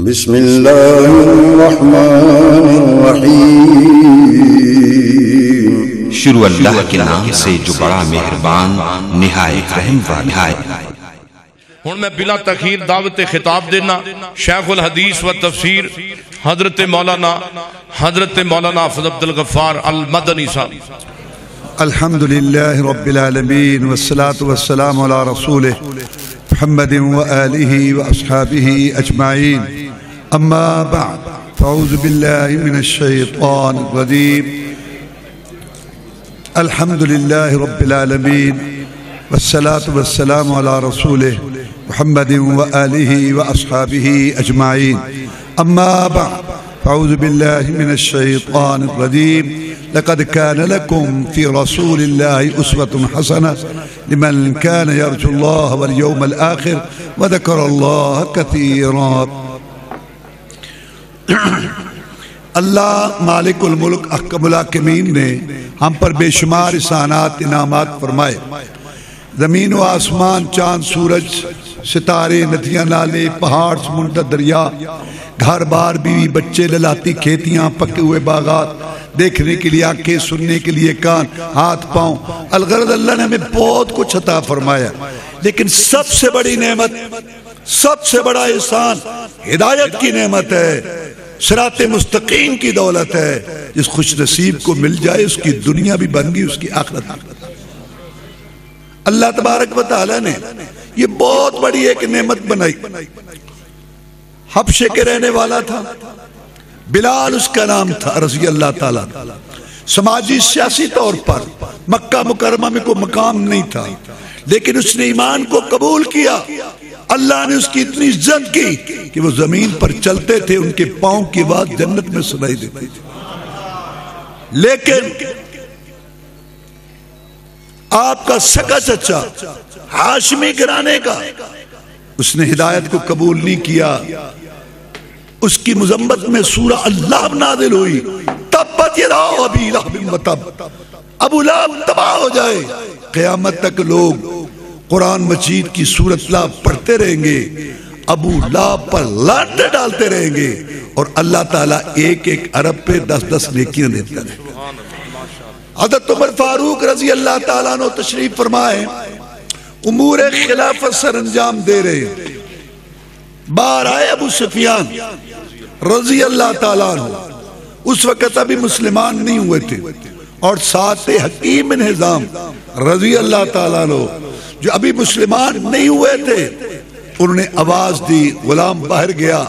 بسم اللہ الرحمن الرحیم۔ شروع اللہ کے نام سے جو بڑا مہربان نہایت رحم والا ہے۔ ہن میں بلا تاخیر دعوت خطاب دینا شیخ الحدیث و تفسیر حضرت مولانا حافظ عبد الغفار المدنی صاحب۔ الحمدللہ رب العالمین والصلاة والسلام علی رسولہ محمد وآلہ واصحابہ اجمعین، اما بعد فاعوذ باللہ من الشیطان الرجیم۔ الحمدللہ رب العالمین والصلاة والسلام علی رسولہ محمد وآلہ واصحابہ اجمعین، اما بعد فاعوذ باللہ من الشیطان الرجیم۔ لقد كان لكم في رسول الله أسوة حسنة لمن كان يرجو الله واليوم الآخر وذكر الله كثيرا۔ اللہ مالک الملک احکم الحاکمین نے ہم پر بے شمار احسانات انعامات فرمائے۔ زمین و آسمان، چاند سورج، ستارے، ندیاں، نالے، پہاڑ، سمندر، دریا، گھر بار، بیوی بچے، للاتی کھیتیاں، پکے ہوئے باغات، دیکھنے کے لیے آنکھیں، سننے کے لیے کان، ہاتھ پاؤں، الغرض اللہ نے ہمیں بہت کچھ عطا فرمایا، لیکن سب سے بڑی نعمت، سب سے بڑا احسان ہدایت کی نعمت ہے، صراط مستقیم کی دولت ہے۔ جس خوش نصیب کو مل جائے اس کی دنیا بھی بن گئی، اس کی آخرت بھی۔ اللہ تبارک و تعالی نے یہ بہت بڑی ایک نعمت بنائی۔ حبشے کے رہنے والا تھا، بلال اس کا نام تھا رضی اللہ تعالیٰ۔ سماجی سیاسی طور پر مکہ مکرمہ میں کوئی مقام نہیں تھا، لیکن اس نے ایمان کو قبول کیا۔ اللہ نے اس کی اتنی عزت کی کہ وہ زمین پر چلتے تھے، ان کے پاؤں کی آواز جنت میں سنائی دیتی تھی۔ لیکن آپ کا سگا چچا ہاشمی گھرانے کا، اس نے ہدایت کو قبول نہیں کیا۔ اس کی مذمت میں سورہ اللہ نازل ہوئی، تبت یدا ابی لہب وتب، ابو لہب تباہ ہو جائے۔ قیامت تک لوگ قرآن مجید کی سورۃ لہب پڑھتے رہیں گے، ابو لہب پر لعنتیں ڈالتے رہیں گے، اور اللہ تعالیٰ ایک ایک عرب پہ 10 نیکیاں دیتا رہے گا۔ حضرت عمر فاروق رضی اللہ تعالیٰ عنہ تشریف فرمائے، امور خلافت سر انجام دے رہے ہیں۔ باہر آئے ابو سفیان رضی اللہ تعالیٰ عنہ، اس وقت ابھی مسلمان نہیں ہوئے تھے، اور ساتھ حکیم بن حزام رضی اللہ تعالیٰ عنہ جو ابھی مسلمان نہیں ہوئے تھے۔ انہوں نے آواز دی، غلام باہر گیا،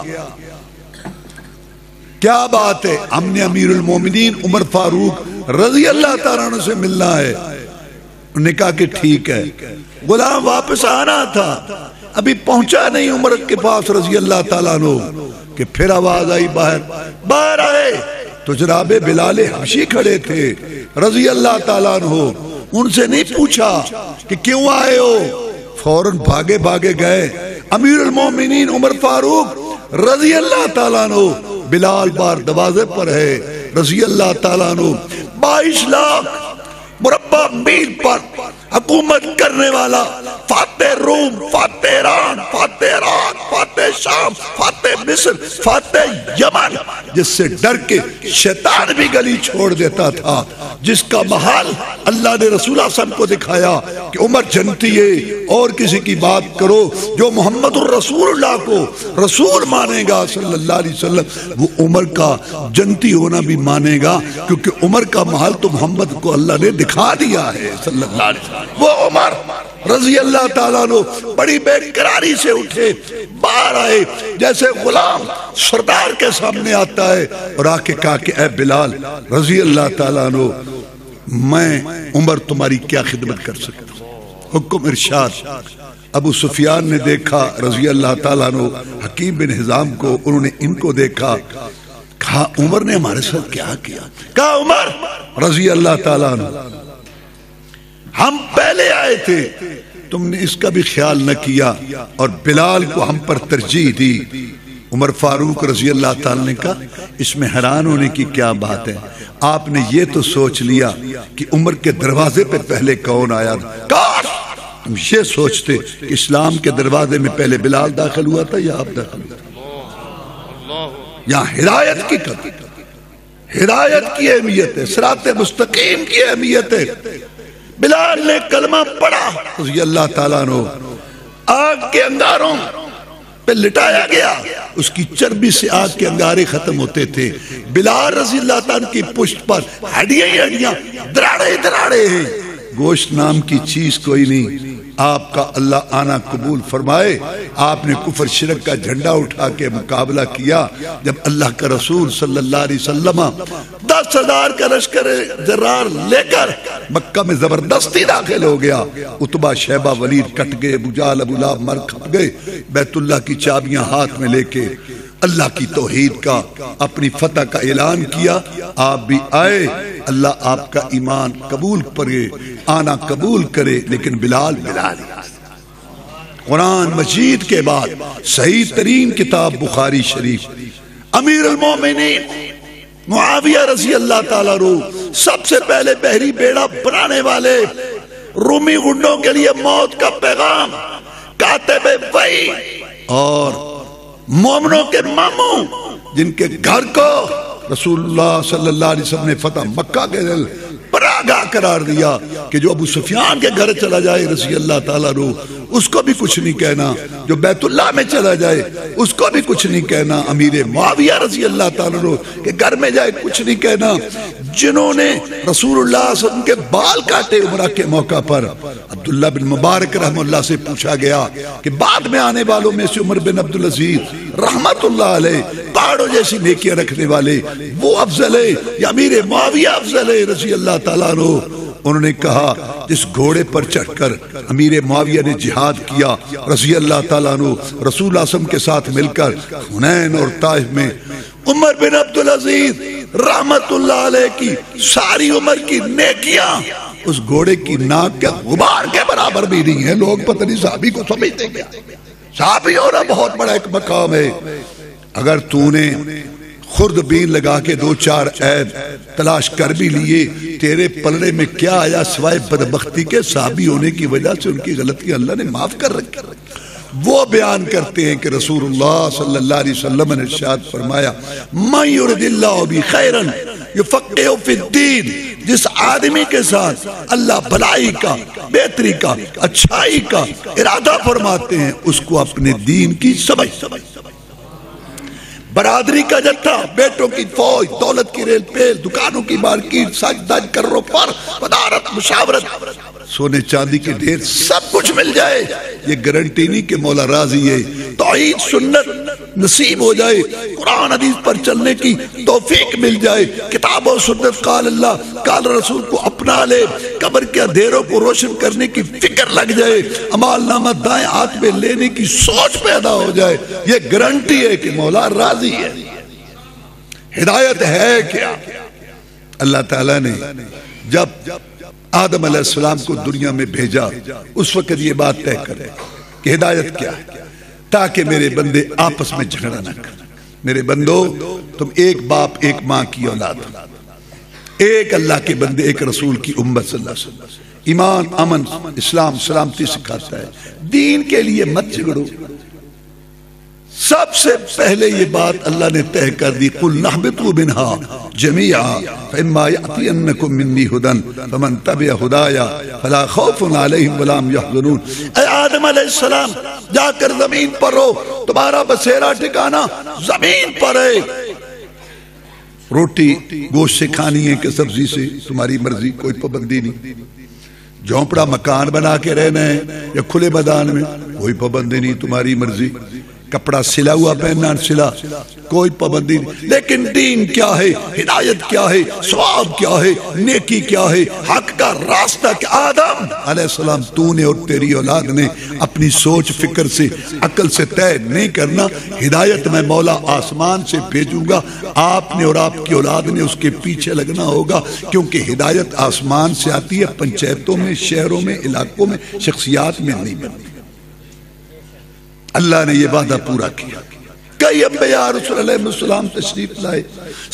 کیا بات ہے؟ ہم نے امیر المومنین عمر فاروق رضی اللہ تعالیٰ عنہ سے ملنا ہے۔ انہوں نے کہا کہ ٹھیک ہے۔ غلام واپس آنا تھا، ابھی پہنچا نہیں عمر کے پاس رضی اللہ تعالیٰ عنہ، کہ پھر آواز آئی باہر آئے تو جناب بلال حبشی کھڑے تھے رضی اللہ تعالیٰ عنہ۔ ان سے نہیں پوچھا کہ کیوں آئے ہو، فوراً بھاگے گئے۔ امیر المومنین عمر فاروق رضی اللہ تعالیٰ عنہ، بلال بار دروازے پر ہے رضی اللہ تعالیٰ عنہ۔ 22 لاکھ مربع میل پر حکومت کرنے والا، فاتح روم، فاتح ایران، فاتح عراق، فاتح شام، فاتح مصر، فاتح یمن، جس سے ڈر کے شیطان بھی گلی چھوڑ دیتا تھا، جس کا محل اللہ نے رسول اللہ صلی اللہ علیہ وسلم کو دکھایا کہ عمر جنتی ہے، اور کسی کی بات کرو جو محمد الرسول اللہ کو رسول مانے گا صلی اللہ علیہ وسلم، وہ عمر کا جنتی ہونا بھی مانے گا، کیونکہ عمر کا محل تو محمد کو اللہ نے دکھا دیا ہے صلی اللہ علیہ وسلم۔ وہ عمر رضی اللہ تعالیٰ عنہ بڑی بے قراری سے اٹھے، باہر آئے، جیسے غلام سردار کے سامنے آتا ہے، اور آ کے کہا کہ اے بلال رضی اللہ تعالیٰ عنہ، میں عمر تمہاری کیا خدمت کر سکتا ہوں؟ حکم ارشاد۔ ابو سفیان نے دیکھا رضی اللہ تعالیٰ عنہ حکیم بن حزام کو، انہوں نے ان کو دیکھا، کہا عمر نے ہمارے ساتھ کیا کیا؟ کہا عمر رضی اللہ تعالیٰ عنہ، ہم پہلے آئے تھے، تم نے اس کا بھی خیال نہ کیا، اور بلال کو ہم پر ترجیح دی۔ عمر فاروق رضی اللہ تعالیٰ نے کہا اس میں حیران ہونے کی کیا بات ہے؟ آپ نے یہ تو سوچ لیا کہ عمر کے دروازے پہ پہلے کون آیا؟ کاش ہم یہ سوچتے کہ اسلام کے دروازے میں پہلے بلال داخل ہوا تھا یا آپ داخل ہوئے؟ یہاں ہدایت کی قدر، ہدایت کی اہمیت ہے، صراط مستقیم کی اہمیت ہے۔ بلال نے کلمہ پڑھا، رضی اللہ تعالیٰ عنہ، آگ کے انگاروں پہ لٹایا گیا، اس کی چربی سے آگ کے انگارے ختم ہوتے تھے۔ بلال رضی اللہ تعالیٰ کی پشت پر ہڈیاں ہی ہڈیاں، دراڑے دراڑے ہیں، گوشت نام کی چیز کوئی نہیں۔ آپ کا اللہ آنا قبول فرمائے، آپ نے کفر شرک کا جھنڈا اٹھا کے مقابلہ کیا۔ جب اللہ کا رسول صلی اللہ علیہ وسلم 10,000 کا لشکر جرار لے کر مکہ میں زبردستی داخل ہو گیا، عتبہ شیبہ ولید کٹ گئے، ابو جہل ابو لہب مر کھپ گئے، بیت اللہ کی چابیاں ہاتھ میں لے کے اللہ کی توحید کا، اپنی فتح کا اعلان کیا۔ آپ بھی آئے، اللہ آپ کا ایمان قبول کرے، آنا قبول کرے، لیکن بلال قرآن مجید کے بعد صحیح ترین کتاب بخاری شریف، امیر المومنین معاویہ رضی اللہ تعالیٰ عنہ سب سے پہلے بحری بیڑا بنانے والے، رومی غنڈوں کے لیے موت کا پیغام، کاتب وحی اور مومنوں کے ماموں، جن کے گھر کو رسول اللہ صلی اللہ علیہ وسلم نے فتح مکہ کے دل پر آگاہ قرار دیا کہ جو ابو سفیان کے گھر چلا جائے رضی اللہ تعالیٰ عنہ اس کو بھی کچھ نہیں کہنا، جو بیت اللہ میں چلا جائے اس کو بھی کچھ نہیں کہنا، امیر معاویہ رضی اللہ تعالیٰ عنہ کے گھر میں جائے کچھ نہیں کہنا۔ جنہوں نے رسول اللہ صلی اللہ علیہ وسلم کے بال کاٹے عمرہ کے موقع پر، عبداللہ بن مبارک رحمہ اللہ سے پوچھا گیا کہ بعد میں آنے والوں میں سے عمر بن عبدالعزیز رحمت اللہ علیہ پہاڑوں جیسی نیکیاں رکھنے والے وہ افضل ہے یا امیر معاویہ افضل ہے رضی اللہ تعالیٰ عنہ؟ انہوں نے کہا جس گھوڑے پر چڑھ کر امیر معاویہ نے جہاد کیا رضی اللہ تعالیٰ عنہ رسول اللہ صلی اللہ علیہ وسلم کے ساتھ مل کر حنین اور طائف میں، عمر بن عبدالعزیز رحمت اللہ علیہ کی ساری عمر کی نیکیاں اس گھوڑے کی ناک کے غبار کے برابر بھی نہیں ہے۔ لوگ پتہ نہیں صحابی کو سمجھتے کیا، صحابی ہونا بہت بڑا ایک مقام ہے۔ اگر تو نے خرد بین لگا کے 2-4 عیب تلاش کر بھی لیے، تیرے پلڑے میں کیا آیا سوائے بدبختی کے؟ صحابی ہونے کی وجہ سے ان کی غلطی اللہ نے معاف کر رکھی۔ وہ بیان کرتے ہیں کہ رسول اللہ صلی اللہ علیہ وسلم نے ارشاد فرمایا مَن یُرِدِ اللَّهُ بِهِ خَيْرًا یُفَقِّهُ فِی الدِّین، جس آدمی کے ساتھ اللہ بھلائی کا، بہتری کا، اچھائی کا ارادہ فرماتے ہیں اس کو اپنے دین کی سمجھ، برادری کا جتھا، بیٹوں کی فوج، دولت کی ریل پیل، دکانوں کی مارکیٹ، سج دج کرو پر مدارت مشاورت، سونے چاندی کے ڈھیر، سب کچھ مل جائے، یہ گارنٹی نہیں کہ مولا راضی ہے۔ توحید سنت نصیب ہو جائے، قرآن حدیث پر چلنے کی توفیق مل جائے، کتاب و سنت قال اللہ قال رسول کو اپنا لے، قبر کے اندھیروں کو روشن کرنے کی فکر لگ جائے، عمال نامہ دائیں ہاتھ میں لینے کی سوچ پیدا ہو جائے، یہ گارنٹی ہے کہ مولا راضی ہے۔ ہدایت ہے کیا؟ اللہ تعالیٰ نے جب آدم علیہ السلام کو دنیا میں بھیجا اس وقت یہ بات طے کرے کہ ہدایت کیا ہے، تاکہ میرے بندے آپس میں جھگڑا نہ کریں۔ میرے بندو، تم ایک باپ ایک ماں کی اولاد ہو، ایک اللہ کے بندے ایک رسول کی امت صلی اللہ علیہ وسلم۔ ایمان، امن، اسلام، سلامتی سکھاتا ہے، دین کے لیے مت جھگڑو۔ سب سے پہلے یہ بات اللہ نے طے کر دی قُلْ نَحْبِطُوا مِنْهَا جَمِيعًا فَإِمَّا يَأْتِيَنَّكُمْ مِنِّي هُدًى فَمَنْ تَبِعَ هُدَايَ فَلَا خَوْفٌ عَلَيْهِمْ وَلَا هُمْ يَحْزَنُونَ۔ اے آدم علیہ السلام، جا کر زمین پر رہو، تمہارا بسیرا ٹھکانہ زمین پر ہے۔ روٹی گوشت سے کھانی ہے کہ سبزی سے، تمہاری مرضی، کوئی پابندی نہیں۔ جھونپڑا مکان بنا کے رہنا ہے یا کھلے میدان میں، کوئی پابندی نہیں، تمہاری مرضی۔ کپڑا سلا ہوا پہننا، سلا، کوئی پابندی نہیں۔ لیکن دین کیا ہے، ہدایت کیا ہے، ثواب کیا ہے، نیکی کیا ہے، حق کا راستہ کیا؟ آدم علیہ السلام، تو نے اور تیری اولاد نے اپنی سوچ فکر سے، عقل سے طے نہیں کرنا۔ ہدایت میں مولا آسمان سے بھیجوں گا، آپ نے اور آپ کی اولاد نے اس کے پیچھے لگنا ہوگا، کیونکہ ہدایت آسمان سے آتی ہے، پنچایتوں میں، شہروں میں، علاقوں میں، شخصیات میں نہیں بنتی۔ اللہ نے یہ وعدہ پورا کیا، کئی انبیاء رسول علیہ السلام تشریف لائے،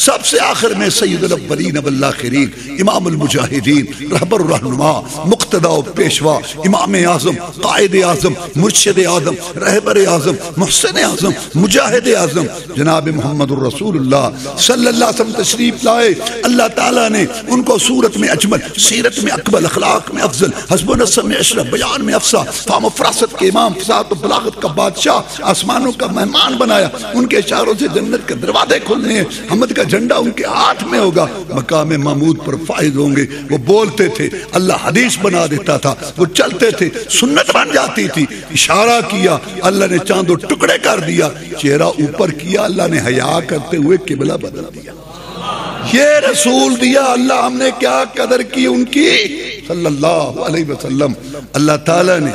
سب سے آخر میں سید الاولین والآخرین، امام المجاہدین، رہبر الرہنما، مقتدی و پیشوا، امام اعظم، قائد اعظم، مرشد اعظم، رہبر اعظم، محسن اعظم، مجاہد اعظم جناب محمد الرسول اللہ صلی اللہ علیہ وسلم تشریف لائے۔ اللہ تعالیٰ نے ان کو صورت میں اجمل، سیرت میں اکمل، اخلاق میں افضل، حسب و نسب میں اشرف، بیان میں افصح، فہم و فراست کے امام، فصاحت و بلاغت کا بادشاہ، آسمانوں کا مہمان بنایا۔ ان کے اشاروں سے جنت کے دروازے کھلنے ہیں، حمد کا جھنڈا ان کے ہاتھ میں ہوگا، مقام محمود پر فائز ہوں گے۔ وہ بولتے تھے، اللہ حدیث بنا دیتا تھا، وہ چلتے تھے، سنت بن جاتی تھی۔ اشارہ کیا، اللہ نے چاند و ٹکڑے کر دیا، چہرہ اوپر کیا، اللہ نے حیا کرتے ہوئے قبلہ بدل دیا۔ یہ رسول دیا اللہ، ہم نے کیا قدر کی ان کی صلی اللہ علیہ وسلم۔ اللہ تعالیٰ نے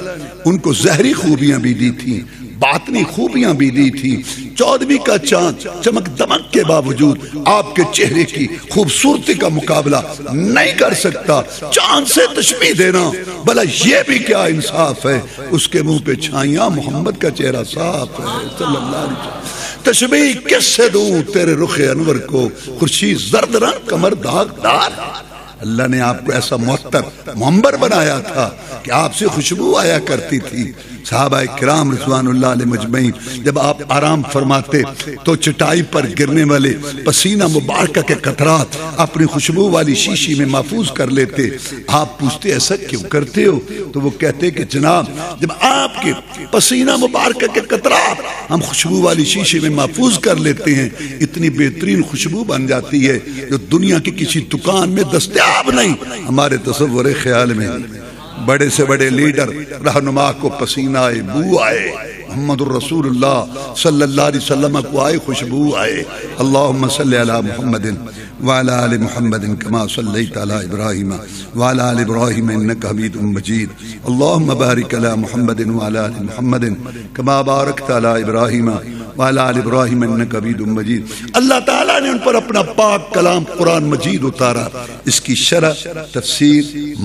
ان کو ظاہری خوبیاں بھی دی تھیں، باطنی خوبیاں بھی دی تھی۔ 14ویں کا چاند چمک دمک کے باوجود آپ کے چہرے کی خوبصورتی کا مقابلہ نہیں کر سکتا۔ چاند سے تشبیہ دینا بھلا یہ بھی کیا انصاف ہے؟ اس کے منہ پہ چھائیاں، محمد کا چہرہ صاف ہے صلی اللہ علیہ وسلم۔ تشبیہ کس سے دوں تیرے رخ انور کو، خورشید زرد رنگ کمر داغدار۔ اللہ نے آپ کو ایسا معطر منبر بنایا تھا کہ آپ سے خوشبو آیا کرتی تھی۔ صحابہ کرام رضوان اللہ علیہ مجمعین جب آپ آرام فرماتے تو چٹائی پر گرنے والے پسینہ مبارکہ کے قطرات اپنی خوشبو والی شیشی میں محفوظ کر لیتے۔ آپ پوچھتے ایسا کیوں کرتے ہو؟ تو وہ کہتے کہ جناب جب آپ کے پسینہ مبارکہ کے قطرات ہم خوشبو والی شیشی میں محفوظ کر لیتے ہیں، اتنی بہترین خوشبو بن جاتی ہے جو دنیا کی کسی دکان میں دستیاب نہیں، ہمارے تصور خیال میں۔ بڑے سے بڑے لیڈر رہنما کو پسینہ آئے، بو آئے، محمد الرسول اللہ صلی اللہ علیہ وسلم کو آئے، خوشبو آئے۔ اللہم صلی علی محمد وعلی آل محمد کما صلیت علی ابراہیم وعلی آل ابراہیم انک حمید مجید۔ اللہم بارک علی محمد وعلی آل محمد کما بارکت علی ابراہیم وعلی آل ابراہیم انک حمید مجید۔ اللہ تعالیٰ نے ان پر اپنا پاک کلام قرآن مجید اتارا، اس کی شرح، تفسیر،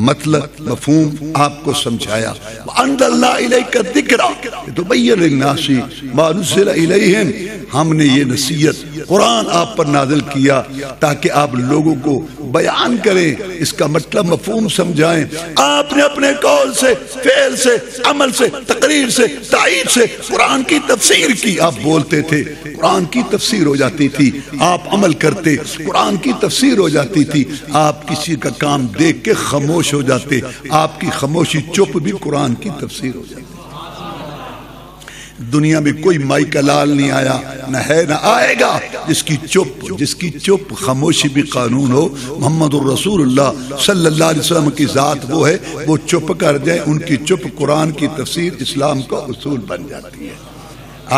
مطلب، مفہوم آپ کو سمجھایا۔ وَأَنزَلْنَا إِلَيْكَ الذِّكْرَ لِتُبَيِّنَ لِلنَّاسِ مَا نُزِّلَ إِلَيْهِمْ۔ ہم نے یہ نصیحت قرآن آپ پر نازل کیا تاکہ آپ لوگوں کو بیان کریں، اس کا مطلب مفہوم سمجھائیں۔ آپ نے اپنے قول سے، فعل سے، عمل سے، تقریر سے، تائید سے قرآن کی تفسیر کی۔ آپ بولتے تھے، قرآن کی تفسیر ہو جاتی تھی، آپ عمل کرتے، قرآن کی تفسیر ہو جاتی تھی۔ آپ کسی کا کام دیکھ کے خاموش ہو جاتے، آپ کی خاموشی چپ بھی قرآن کی تفسیر ہو جاتی۔ دنیا میں کوئی مائی کا لال نہیں آیا، نہ ہے نہ آئے گا جس کی چپ خاموشی بھی قانون ہو۔ محمد الرسول اللہ صلی اللہ علیہ وسلم کی ذات وہ ہے، وہ چپ کر جائیں، ان کی چپ قرآن کی تفسیر اسلام کا اصول بن جاتی ہے۔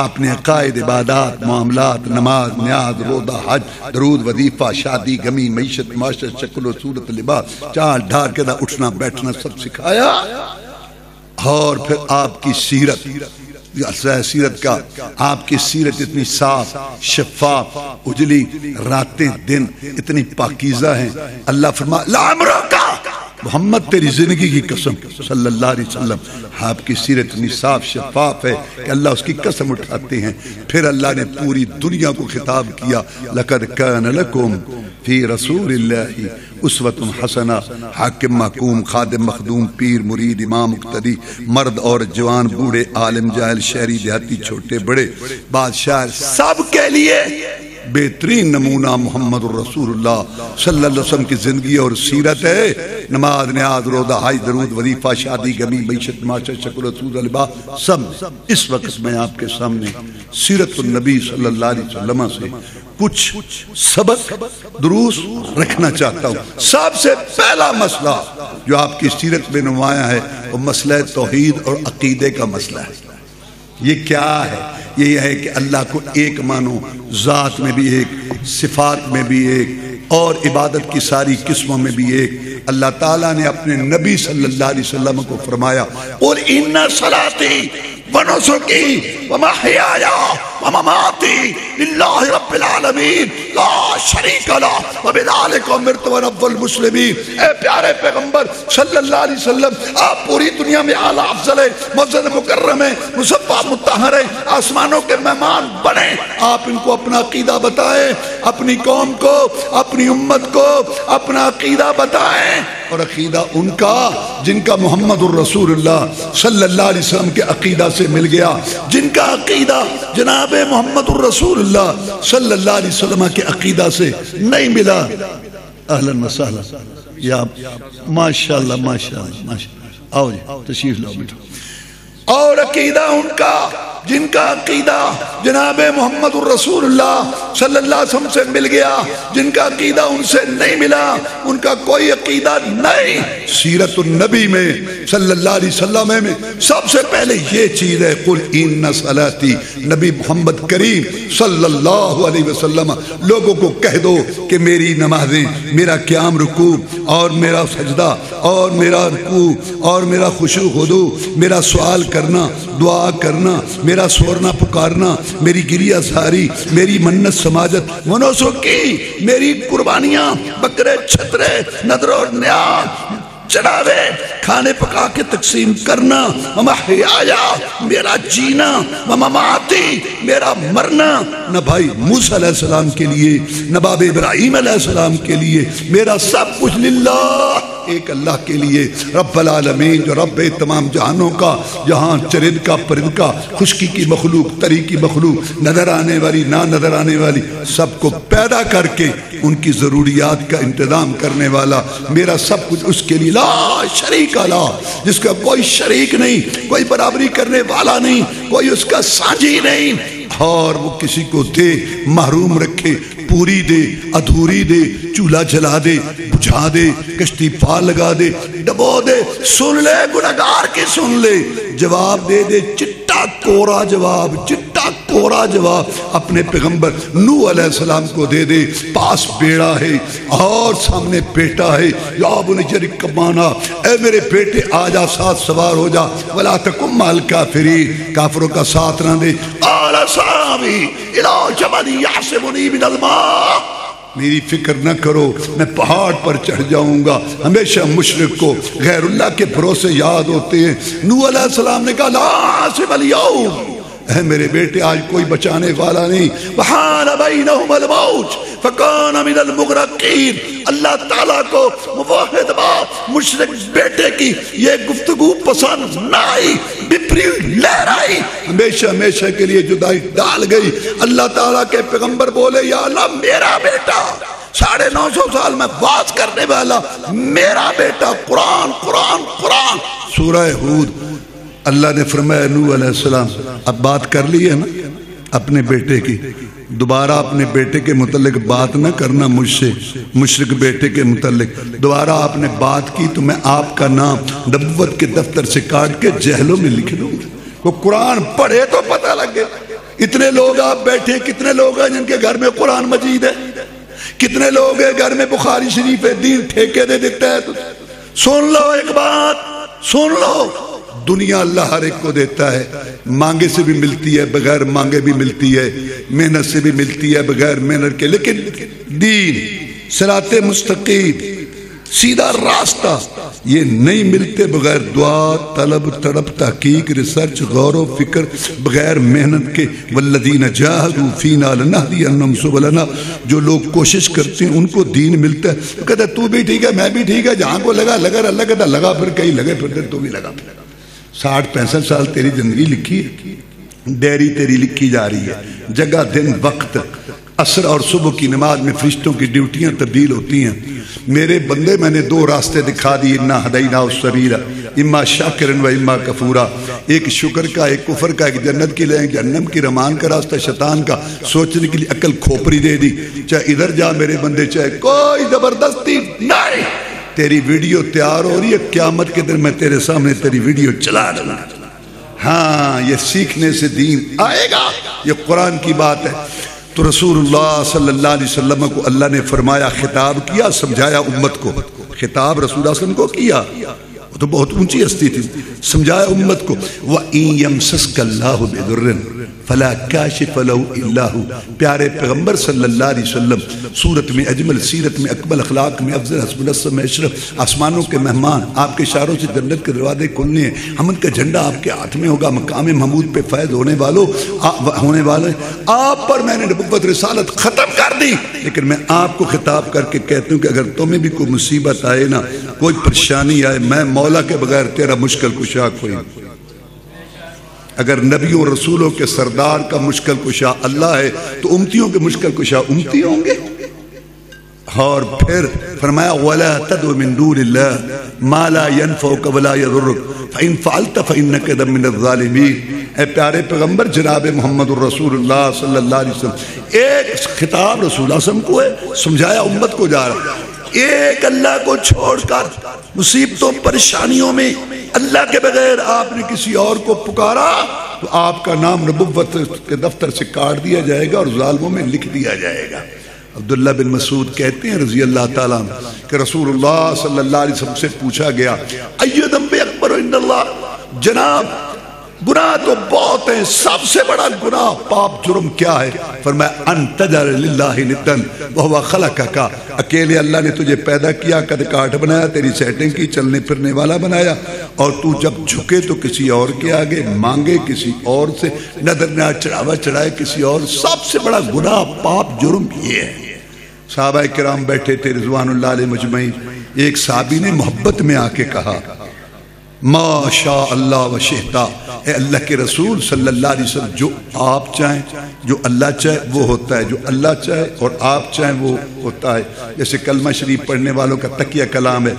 آپ نے عقائد، عبادات، معاملات، نماز، نیاز، روزہ، حج، درود، وظیفہ، شادی، غمی، معیشت، معاشرت، شکل و صورت، لباس، چال ڈھال کے اٹھنا بیٹھنا سب سکھایا۔ اور پھر آپ کی سیرت کا، آپ کی سیرت اتنی صاف، شفاف، اجلی، راتیں دن اتنی پاکیزہ ہیں۔ اللہ فرما لعمرک محمد تیری زندگی کی قسم صلی اللہ علیہ وسلم، آپ کی سیرت اتنی صاف شفاف ہے کہ اللہ اس کی قسم اٹھاتے ہیں۔ پھر اللہ نے پوری دنیا کو خطاب کیا، لقد کان لکم فی رسول اللہ اسوۃ حسنہ، حاکم محکوم، خادم مخدوم، پیر مرید، امام مقتدی، مرد اور جوان، بوڑھے عالم جاہل، شہری دیہاتی، چھوٹے بڑے، بادشاہ، سب کے لیے بہترین نمونہ محمد الرسول اللہ صلی اللہ علیہ وسلم کی زندگی اور سیرت ہے۔ نماز، نیاز، روزہ، حج، درود، وظیفہ، شادی، غمی، معیشت، معاشرت، شکل و صورت، لباس، سب۔ اس وقت میں آپ کے سامنے سیرت النبی صلی اللہ علیہ وسلم سے کچھ سبق دروس رکھنا چاہتا ہوں۔ سب سے پہلا مسئلہ جو آپ کی سیرت میں نمایاں ہے وہ مسئلہ توحید اور عقیدے کا مسئلہ ہے۔ یہ کیا ہے؟ یہ ہے کہ اللہ کو ایک مانو، ذات میں بھی ایک، صفات میں بھی ایک، اور عبادت کی ساری قسموں میں بھی ایک۔ اللہ تعالیٰ نے اپنے نبی صلی اللہ علیہ وسلم کو فرمایا قُلْ إِنَّ صَلَاتِي ونسکی ومحیایا ومماتی للہ رب العالمین لا شریک لہ وبذالک امرت وانا اول المسلمین۔ اے پیارے پیغمبر صلی اللہ علیہ وسلم، آپ پوری دنیا میں اعلیٰ افضل ہے، معزز مکرم ہے، مصفح مطہر ہے، آسمانوں کے مہمان بنے، آپ ان کو اپنا عقیدہ بتائیں، اپنی قوم کو، اپنی امت کو اپنا عقیدہ بتائیں، اور عقیدہ ان کا جن کا محمد الرسول اللہ صلی اللہ علیہ وسلم کے عقیدہ سے مل گیا، جن کا عقیدہ جناب محمد الرسول اللہ صلی اللہ علیہ وسلم کے عقیدہ سے نہیں ملا، اہلاً و سہلاً، یا ماشاءاللہ ماشاءاللہ ماشاءاللہ، آؤ جی تشریف لاؤ بیٹھو۔ اور عقیدہ ان کا جن کا عقیدہ جناب محمد الرسول اللہ صلی اللہ علیہ وسلم سے مل گیا، جن کا عقیدہ ان سے نہیں ملا، ان کا کوئی عقیدہ نہیں۔ سیرت النبی میں صلی اللہ علیہ وسلم میں سب سے پہلے یہ چیز ہے، قل ان صلاتی، نبی محمد کریم صلی اللہ علیہ وسلم لوگوں کو کہہ دو کہ میری نمازیں، میرا قیام رکوع اور میرا سجدہ اور میرا رکوع اور میرا خشوع خضوع، میرا سوال کرنا، دعا کرنا، میرا سورنا پکارنا، میری گریہ زاری، میری منت سماجت، منوسوں کی میری قربانیاں، بکرے چھترے، نذر و نیاز، چڑھاوے، کھانے پکا کے تقسیم کرنا، ومحیایا، میرا جینا، ومماتی، میرا مرنا، نہ بھائی موسیٰ علیہ السلام کے لیے، نہ باب ابراہیم علیہ السلام کے لیے، میرا سب کچھ للہ، ایک اللہ کے لیے، رب العالمین جو رب تمام جہانوں کا، جہاں چرند کا پرند کا، خشکی کی مخلوق، تری کی مخلوق، نظر آنے والی نہ نظر آنے والی، سب کو پیدا کر کے ان کی ضروریات کا انتظام کرنے والا، میرا سب کچھ اس کے لیے، لا شریک لا، جس کا کوئی شریک نہیں، کوئی برابری کرنے والا نہیں، کوئی اس کا سانجھی نہیں، اور وہ کسی کو دے، محروم رکھے، پوری دے، ادھوری دے، چولہا جلا دے، بجھا دے، کشتی پار لگا دے، ڈبو دے، سن لے گناہگار کی سن لے، جواب دے دے، چٹا کورا جواب، چٹا کورا جواب اپنے پیغمبر نوح علیہ السلام کو دے دے، پاس بیڑا ہے اور سامنے بیٹا ہے، یا بنی ارکب معنا، اے میرے بیٹے آجا ساتھ سوار ہو جا، ولا تکن مع الکافرین، کافروں کا ساتھ نہ دے، قال ساوی الی جبل یعصمنی من الماء، میری فکر نہ کرو، میں پہاڑ پر چڑھ جاؤں گا۔ ہمیشہ مشرک کو غیر اللہ کے بھروسے یاد ہوتے ہیں۔ نوح علیہ السلام نے کہا لا عاصم اليوم، اے میرے بیٹے آج کوئی بچانے والا نہیں، وحال بینہم الموج فکان من المغرقین، اللہ تعالیٰ کو موحد باپ مشرک بیٹے کی یہ گفتگو پسند نہ آئی، بپری لہرائی، ہمیشہ ہمیشہ کے لیے جدائی ڈال گئی۔ اللہ تعالیٰ کے پیغمبر بولے یا اللہ میرا بیٹا 950 سال میں بات کرنے والا میرا بیٹا، قرآن قرآن قرآن۔ سورہ ہود اللہ نے فرمایا نوح علیہ السلام اب بات کر لی ہے نا اپنے بیٹے کی، دوبارہ اپنے بیٹے کے متعلق بات نہ کرنا مجھ سے، مشرک بیٹے کے متعلق دوبارہ آپ نے بات کی تو میں آپ کا نام نبوت کے دفتر سے کاٹ کے جہلوں میں لکھ دوں گا۔ وہ قرآن پڑھے تو پتہ لگے۔ اتنے لوگ آپ بیٹھے، کتنے لوگ ہیں جن کے گھر میں قرآن مجید ہے، کتنے لوگ ہیں گھر میں بخاری شریف ہے، دین ٹھیکے دے دیتا ہے۔ تو سن لو ایک بات، سن لو، دنیا اللہ ہر ایک کو دیتا ہے، مانگے سے بھی ملتی ہے، بغیر مانگے بھی ملتی ہے، محنت سے بھی ملتی ہے، بغیر محنت کے، لیکن دین، صراط مستقیم، سیدھا راستہ یہ نہیں ملتے بغیر دعا، طلب، تڑپ، تحقیق، ریسرچ، غور و فکر، بغیر محنت کے۔ والذین جاہدوا فینا لنہدینہم سبلنا، جو لوگ کوشش کرتے ہیں ان کو دین ملتا ہے۔ تو کہتا ہے تو بھی ٹھیک ہے، میں بھی ٹھیک ہے، جہاں کو لگا لگا، اللہ کہتا لگا پھر کہیں لگے پھر تو بھی لگا پھر۔ 60-65 سال تیری زندگی لکھی ہے، ڈیری تیری لکھی جا رہی ہے، جگہ دن وقت، عصر اور صبح کی نماز میں فرشتوں کی ڈیوٹیاں تبدیل ہوتی ہیں۔ میرے بندے میں نے 2 راستے دکھا دی، انا ہدیناہ السبیل، اما شاکرا و اما کفورا، ایک شکر کا، ایک کفر کا، ایک جنت کی لیں جہنم کی، رحمان کا راستہ شیطان کا، سوچنے کے لیے عقل کھوپڑی دے دی، چاہے ادھر جا میرے بندے، چاہے کوئی زبردستی نہیں۔ تیری ویڈیو تیار ہو رہی ہے، قیامت کے دن میں تیرے سامنے تیری ویڈیو چلا دوں گا۔ ہاں یہ سیکھنے سے دین آئے گا، یہ قرآن کی بات ہے۔ تو رسول اللہ صلی اللہ علیہ وسلم کو اللہ نے فرمایا، خطاب کیا، سمجھایا امت کو، خطاب رسول اللہ صلی اللہ علیہ وسلم کو کیا، تو بہت اونچی ہستی تھی. سمجھایا امت کو وَإِن يَمْسَسْكَ اللَّهُ بِضُرٍّ فَلَا كَاشِفَ لَهُ إِلَّا هُوَ. پیارے پیغمبر صلی اللہ علیہ وسلم صورت میں اجمل، سیرت میں اکمل، اخلاق میں افضل، حسب النسب میں اشرف، آسمانوں کے مہمان، آپ کے اشاروں سے جنت کے دروازے کھلنے ہیں. حمد کا جھنڈا آپ کے ہاتھ میں ہوگا. مقام محمود پہ فیض ہونے والے آپ پر میں نے نبوت رسالت ختم کر دی. لیکن میں آپ کو خطاب کر کے کہتا ہوں کہ اگر تمہیں بھی کوئی مصیبت آئے نا، کوئی پریشانی آئے، میں مولا کے بغیر تیرا مشکل کشا کوئی. اگر نبیوں رسولوں کے سردار کا مشکل کشا اللہ ہے تو امتیوں کے مشکل کشا امتی ہوں گے. اور پھر فرمایا وَلَا تَدْعُ مِن دُونِ اللَّهِ مَا لَا يَنفَعُكَ وَلَا يَضُرُّكَ فَإِن فَعَلْتَ فَإِنَّكَ إِذًا مِنَ الظَّالِمِينَ. اے پیارے پیغمبر جناب محمد الرسول اللہ صلی اللہ علیہ وسلم، ایک خطاب رسول اللہ صلی اللہ علیہ وسلم کو ہے، سمجھایا امت کو جا رہا. ایک اللہ کو چھوڑ کر مصیبتوں پریشانیوں میں اللہ کے بغیر آپ نے کسی اور کو پکارا تو آپ کا نام نبوت کے دفتر سے کاٹ دیا جائے گا اور ظالموں میں لکھ دیا جائے گا. عبداللہ بن مسعود کہتے ہیں رضی اللہ تعالیٰ کہ رسول اللہ صلی اللہ علیہ وسلم سے پوچھا گیا ایو ذنب اکبر عند اللہ، جناب گناہ تو بہت ہیں، سب سے بڑا گناہ پاپ جرم کیا ہے؟ فرمایا ان تجعل للہ ندا وہو خلقک، اکیلے اللہ نے تجھے پیدا کیا، قد کاٹ بنایا، تیری سیٹنگ کی، چلنے پھرنے والا بنایا، اور تو جب جھکے تو کسی اور کے آگے، مانگے کسی اور سے، نظر نہ چڑھاوا چڑھائے کسی اور. سب سے بڑا گناہ پاپ جرم یہ ہے. صحابہ کرام بیٹھے تھے رضوان اللہ علیہ مجمعین. ایک صحابی نے محبت میں آ کے کہا ما شاء اللہ و شئتا، اے اللہ کے رسول صلی اللہ علیہ وسلم، جو آپ چاہیں، جو اللہ چاہے وہ ہوتا ہے، جو اللہ چاہے اور آپ چاہیں وہ ہوتا ہے. جیسے کلمہ شریف پڑھنے والوں کا تقیہ کلام ہے،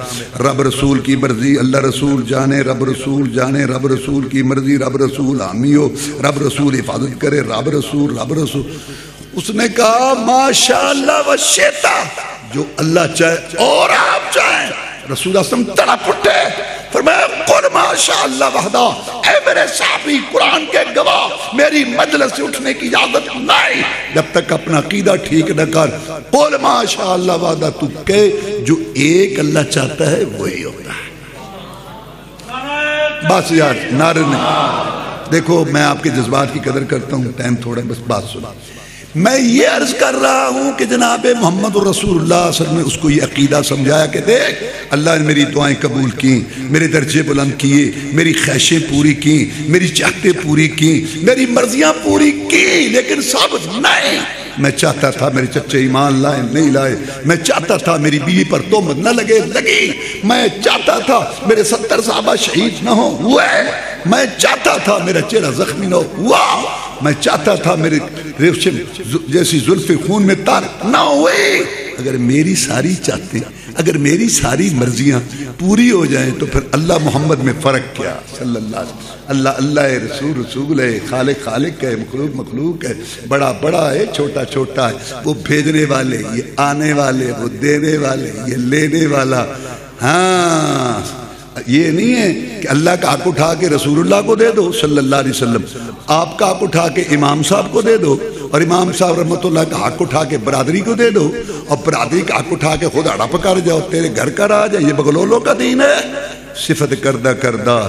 رب رسول کی مرضی، اللہ رسول جانے، رب رسول جانے، رب رسول کی مرضی، رب رسول حامی ہو، رب رسول حفاظت کرے، رب رسول رب رسول. اس نے کہا ماشاءاللہ و شئتا، جو اللہ چاہے اور آپ چاہیں. رسول اللہ صلی اللہ علیہ وسلم تڑپ اٹھے، فرمایا قل ماشاءاللہ وحدہ، اے میرے صحابی قرآن کے گواہ، میری مجلس سے اٹھنے کی اجازت نہیں جب تک اپنا عقیدہ ٹھیک نہ کر. قل ماشاءاللہ وحدہ، تو کہ جو ایک اللہ چاہتا ہے وہی ہوتا ہے. بس یار نعرے نہیں. دیکھو میں آپ کے جذبات کی قدر کرتا ہوں، ٹائم تھوڑا ہے، بس بات سنا. میں یہ عرض کر رہا ہوں کہ جناب محمد الرسول اللہ صلی اللہ علیہ وسلم نے اس کو یہ عقیدہ سمجھایا کہ دیکھ اللہ نے میری دعائیں قبول کی، میرے درجے بلند کیے، میری خواہشیں پوری کی، میری چاہتیں پوری کی، میری مرضیاں پوری کی، لیکن ثابت نہیں. میں چاہتا تھا میرے چچے ایمان لائے، نہیں لائے. میں چاہتا تھا میری بیوی پر تہمت نہ لگے، لگی. میں چاہتا تھا میرے 70 صحابہ شہید نہ ہو، ہوئے. میں چاہتا تھا میرا چہرہ زخمی نہ ہوا. میں چاہتا تھا میرے ریشم جیسی زلف خون میں تار نہ ہوئے. اگر میری ساری چاہتے، اگر میری ساری مرضیاں پوری ہو جائیں تو پھر اللہ محمد میں فرق کیا صلی اللہ علیہ وسلم. اللہ اللہ ہے، رسول رسول ہے، خالق خالق ہے، مخلوق مخلوق ہے، بڑا بڑا ہے، چھوٹا چھوٹا ہے. وہ بھیجنے والے، یہ آنے والے، وہ دینے والے، یہ لینے والا. ہاں یہ نہیں ہے کہ اللہ کا حق اٹھا کے رسول اللہ کو دے دو صلی اللہ علیہ وسلم، آپ کا حق اٹھا کے امام صاحب کو دے دو، اور امام صاحب رحمت اللہ کا حق اٹھا کے برادری کو دے دو، اور برادری کا حق اٹھا کے خود اڑپ کر جاؤ، تیرے گھر کا راج ہے. یہ بغلولوں کا دین ہے. صفت کردہ کردہ،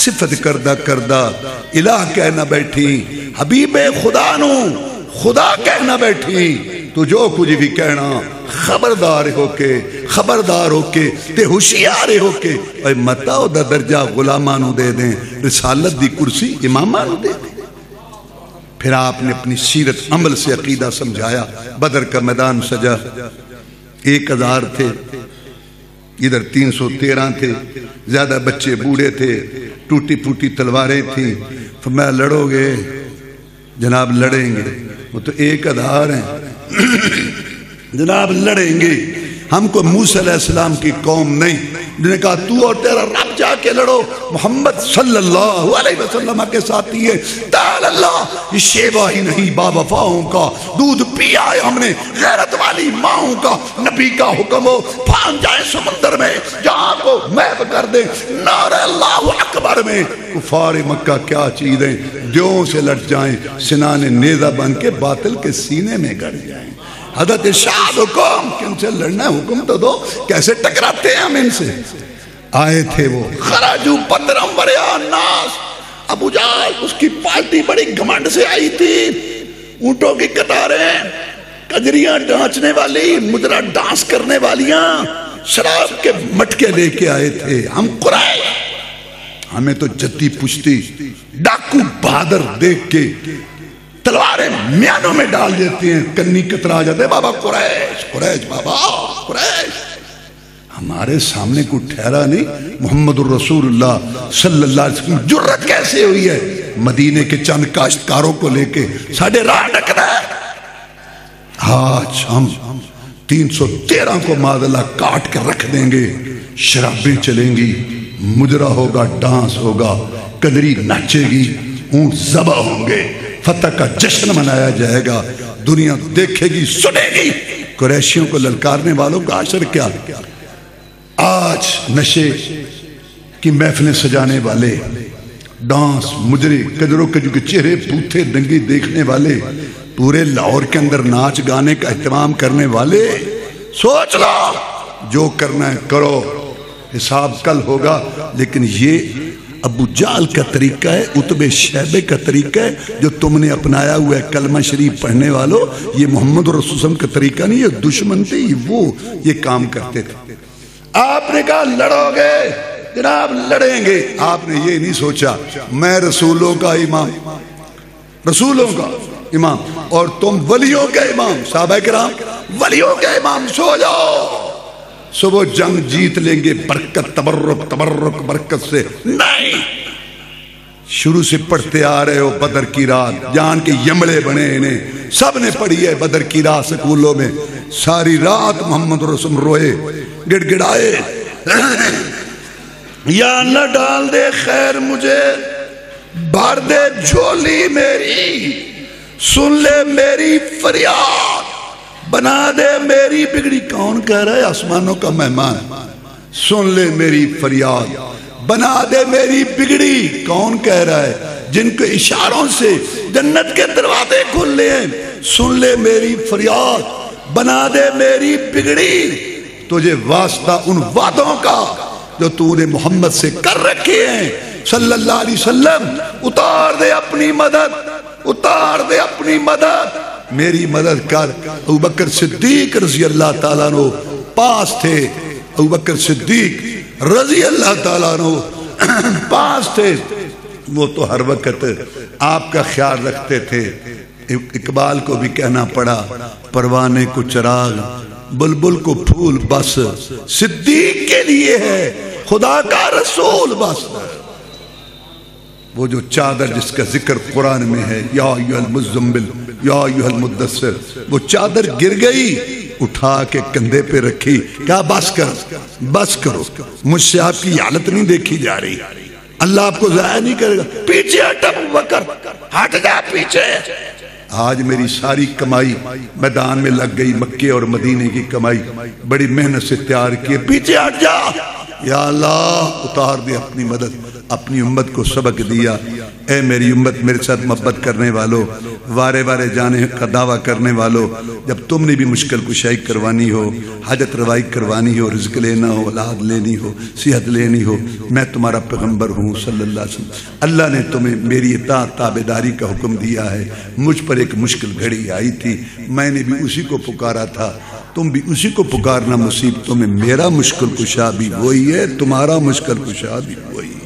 صفت کردہ کردہ، الہ کہنا بیٹھی، حبیب خدا نو خدا کہنا بیٹھی، تو جو کچھ بھی کہنا خبردار ہو کے تے ہوشیار ہو کے اے متاؤ دا درجہ غلامانو دے دیں، رسالت دی کرسی امامانو دے دیں. پھر آپ نے اپنی سیرت عمل سے عقیدہ سمجھایا. بدر کا میدان سجا، 1000 تھے، ادھر 313 تھے، زیادہ بچے بوڑھے تھے، ٹوٹی پھوٹی تلواریں تھیں. فرمایا لڑو گے جناب؟ لڑیں گے. وہ تو 1000 ہیں جناب، لڑیں گے. ہم کو موسیٰ علیہ السلام کی قوم نہیں، جنہوں نے کہا تو اور تیرا رب جا کے لڑو. محمد صلی اللہ علیہ وسلم کے ساتھی ہے. تعالی اللہ، یہ شیوا ہی نہیں با وفاؤں کا، دودھ پیا ہے ہم نے غیرت والی ماؤں کا. نبی کا حکم ہو پھان جائیں سمندر میں، جہاں کو محو کر دیں. نعرہ اللہ اکبر میں کفار مکہ کیا چیزیں دیوں سے لٹ جائیں، سنان نیزہ بن کے باطل کے سینے میں گڑ جائیں. حضرت ارشاد حکم کہ ان سے لڑنا ہے، حکم تو دو، کیسے ٹکراتے ہیں ہم ان سے. آئے تھے وہ خراجو پترم وریا الناس، ابو جہل اس کی پارٹی بڑی گھمنڈ سے آئی تھی، اونٹوں کی قطاریں، کجریاں ڈانچنے والی، مجرا ڈانس کرنے والیاں، شراب کے مٹکے لے کے آئے تھے. ہم قریش، ہمیں تو جدی پشتی ڈاکو بہادر دیکھ کے تلواریں میانوں میں ڈال دیتے ہیں، کنی کترا جاتے ہیں، بابا قریش قریش بابا قریش. ہمارے سامنے کوئی ٹھہرا نہیں. محمد الرسول اللہ صلی اللہ علیہ وسلم جرت کیسے ہوئی ہے مدینے کے چند کاشتکاروں کو لے کے ساڑھے راہ ڈکنا ہے. آج ہم 313 کو معاذ اللہ کاٹ کے رکھ دیں گے، شرابیں چلیں گی، مجرا ہوگا، ڈانس ہوگا، قدری ناچے گی، اونٹ ذبح ہوں گے، فتح کا جشن منایا جائے گا، دنیا دیکھے گی، سنے گی. قریشیوں کو للکارنے والوں کا عشر کیا. آج نشے کی محفلیں سجانے والے، ڈانس مجرے قدروں کے جو کہ چہرے پوتھے دنگی دیکھنے والے، پورے لاہور کے اندر ناچ گانے کا اہتمام کرنے والے، سوچ لو جو کرنا ہے کرو، حساب کل ہوگا. لیکن یہ ابو جہل کا طریقہ ہے، عتبہ شیبہ کا طریقہ ہے جو تم نے اپنایا ہوا ہے. کلمہ شریف پڑھنے والوں، یہ محمد رسول اللہ صلی اللہ علیہ وسلم کا طریقہ نہیں، یہ دشمن تھے، وہ یہ کام کرتے تھے. آپ نے کہا لڑو گے جناب لڑیں گے. آپ نے یہ نہیں سوچا میں رسولوں کا امام، رسولوں کا امام، اور تم ولیوں کے امام، صحابہ کرام ولیوں کے امام. سو جاؤ، صبح جنگ جیت لیں گے برکت تبرک تبرک برکت سے. نہیں، شروع سے پڑھتے آ رہے ہو بدر کی رات، جان کے یملے بنے انہیں، سب نے پڑھی ہے بدر کی رات سکولوں میں. ساری رات محمد رسول روئے، گڑ گڑائے، یا اللہ ڈال دے خیر مجھے، بھر دے جھولی میری، سن لے میری فریاد، بنا دے میری بگڑی. کون کہہ رہا ہے؟ آسمانوں کا مہمان. سن لے میری فریاد، بنا دے میری بگڑی. کون کہہ رہا ہے؟ جن کے اشاروں سے جنت کے دروازے کھل لے ہیں. سن لے میری فریاد، بنا دے میری بگڑی. تجھے واسطہ ان وعدوں کا جو تو نے محمد سے کر رکھے ہیں صلی اللہ علیہ وسلم. اتار دے اپنی مدد، اتار دے اپنی مدد، میری مدد کر. ابوبکر صدیق رضی اللہ تعالیٰ عنہ پاس تھے، ابوبکر صدیق رضی اللہ تعالیٰ عنہ پاس تھے. وہ تو ہر وقت آپ کا خیال رکھتے تھے. اقبال کو بھی کہنا پڑا، پروانے کو چراغ بلبل کو پھول بس، صدیق کے لیے ہے خدا کا رسول بس. وہ جو چادر جس کا ذکر قرآن میں ہے، یا ایھا المزمل یا ایھا المدثر، وہ چادر گر گئی، اٹھا کے کندھے پہ رکھی، کہا بس کر، بس کرو، مجھ سے آپ کی حالت نہیں دیکھی جا رہی، اللہ آپ کو ضائع نہیں کرے گا. پیچھے ہٹ ابو بکر، ہٹ جا پیچھے. آج میری ساری کمائی میدان میں لگ گئی، مکے اور مدینے کی کمائی بڑی محنت سے تیار کی، پیچھے ہٹ جا. یا اللہ اتار دے اپنی مدد. اپنی امت کو سبق دیا، اے میری امت میرے ساتھ محبت کرنے والوں، وارے وارے جانے کا دعویٰ کرنے والوں، جب تم نے بھی مشکل کشائی کروانی ہو، حاجت روائی کروانی ہو، رزق لینا ہو، اولاد لینی ہو، صحت لینی ہو، میں تمہارا پیغمبر ہوں صلی اللہ علیہ وسلم. اللہ نے تمہیں میری اطاعت تابعداری کا حکم دیا ہے. مجھ پر ایک مشکل گھڑی آئی تھی، میں نے بھی اسی کو پکارا تھا، تم بھی اسی کو پکارنا. مصیبتوں میں میرا مشکل کشا بھی وہی ہے، تمہارا مشکل کشا بھی وہی ہے.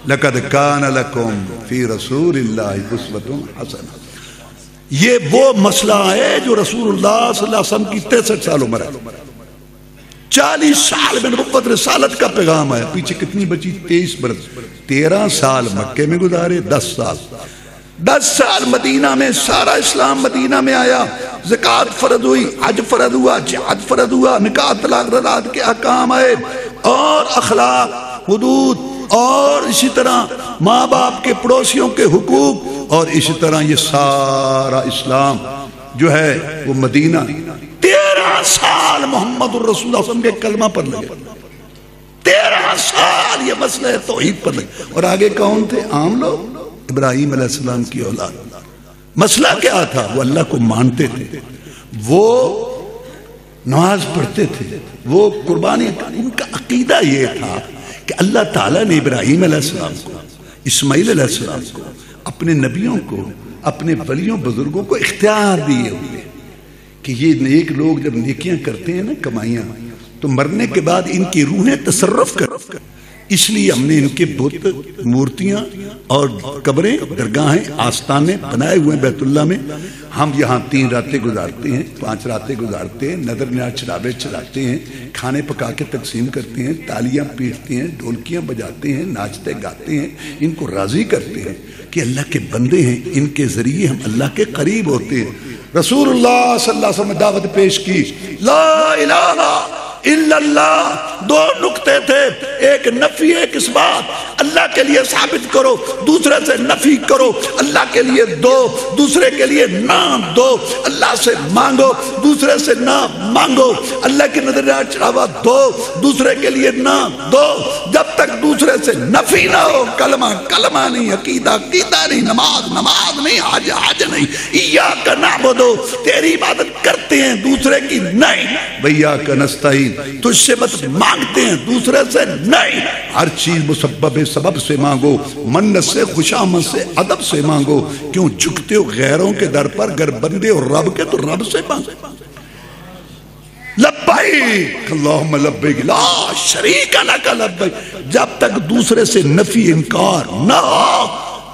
لَقَدْ كَانَ لَكُمْ فِي رَسُولِ اللَّهِ أُسْوَةٌ حَسَنَةٌ. یہ وہ مسئلہ ہے جو رسول اللہ صلی اللہ علیہ وسلم کی 63 سال عمر ہے، 40 سال میں نبوت رسالت کا پیغام آیا. پیچھے کتنی بچی؟ 23 برس. 13 سال مکے میں گزارے، 10 سال مدینہ میں. سارا اسلام مدینہ میں آیا. زکوٰۃ فرض ہوئی، حج فرض ہوا، جہاد فرض ہوا، نکاح طلاق رضاعت کے احکام آئے، اور اخلاق، حدود، اور اسی طرح ماں باپ کے پڑوسیوں کے حقوق، اور اسی طرح یہ سارا اسلام جو ہے وہ مدینہ. 13 سال محمد الرسول اللہ صلی اللہ علیہ وسلم کے کلمہ پر لگے، 13 سال یہ مسئلہ توحید پر لگے. اور آگے کون تھے؟ عام لوگ، ابراہیم علیہ السلام کی اولاد. مسئلہ کیا تھا؟ وہ اللہ کو مانتے تھے، وہ نماز پڑھتے تھے، وہ قربانی. ان کا عقیدہ یہ تھا کہ اللہ تعالیٰ نے ابراہیم علیہ السلام کو، اسماعیل علیہ السلام کو، اپنے نبیوں کو، اپنے ولیوں بزرگوں کو اختیار دیے ہوئے کہ یہ نیک لوگ جب نیکیاں کرتے ہیں نا، کمائیاں، تو مرنے کے بعد ان کی روحیں تصرف کر، اس لیے ہم نے ان کے بت، مورتیاں اور قبریں، درگاہیں، آستانے بنائے ہوئے بیت اللہ میں. ہم یہاں 3 راتیں گزارتے ہیں، 5 راتیں گزارتے ہیں، نظر نیاز چڑھاوے چڑھاتے ہیں، کھانے پکا کے تقسیم کرتے ہیں، تالیاں پیٹتے ہیں، ڈھولکیاں بجاتے ہیں، ناچتے گاتے ہیں، ان کو راضی کرتے ہیں کہ اللہ کے بندے ہیں، ان کے ذریعے ہم اللہ کے قریب ہوتے ہیں. رسول اللہ صلی اللہ علیہ وسلم نے دعوت پیش کی، لا الہ الا اللہ. 2 نکتے تھے، ایک نفی، ایک اثبات. اللہ کے لیے ثابت کرو، دوسرے سے نفی کرو. اللہ کے لیے دو، دوسرے کے لیے نہ دو. اللہ سے مانگو، دوسرے سے نہ مانگو. اللہ کی نظر چڑھاوا دو، دوسرے کے لیے نہ دو. جب تک دوسرے سے نفی نہ ہو، کلمہ کلمہ نہیں، عقیدہ عقیدہ نہیں، نماز نماز نہیں، حج حج نہیں. ایاک نعبد، تیری عبادت کرتے ہیں، دوسرے کی نہیں. وایاک نستعین، تجھ سے بس مانگتے ہیں، دوسرے سے نہیں. ہر چیز مسبب سبب سے مانگو، منت سے، خوشامد سے، ادب سے مانگو. کیوں جھکتے ہو غیروں کے در پر؟ گر بندے اور رب کے تو رب سے مانگو. لبیک اللہم لبیک لا شریک لک لبیک. جب تک دوسرے سے نفی انکار نہ ہو،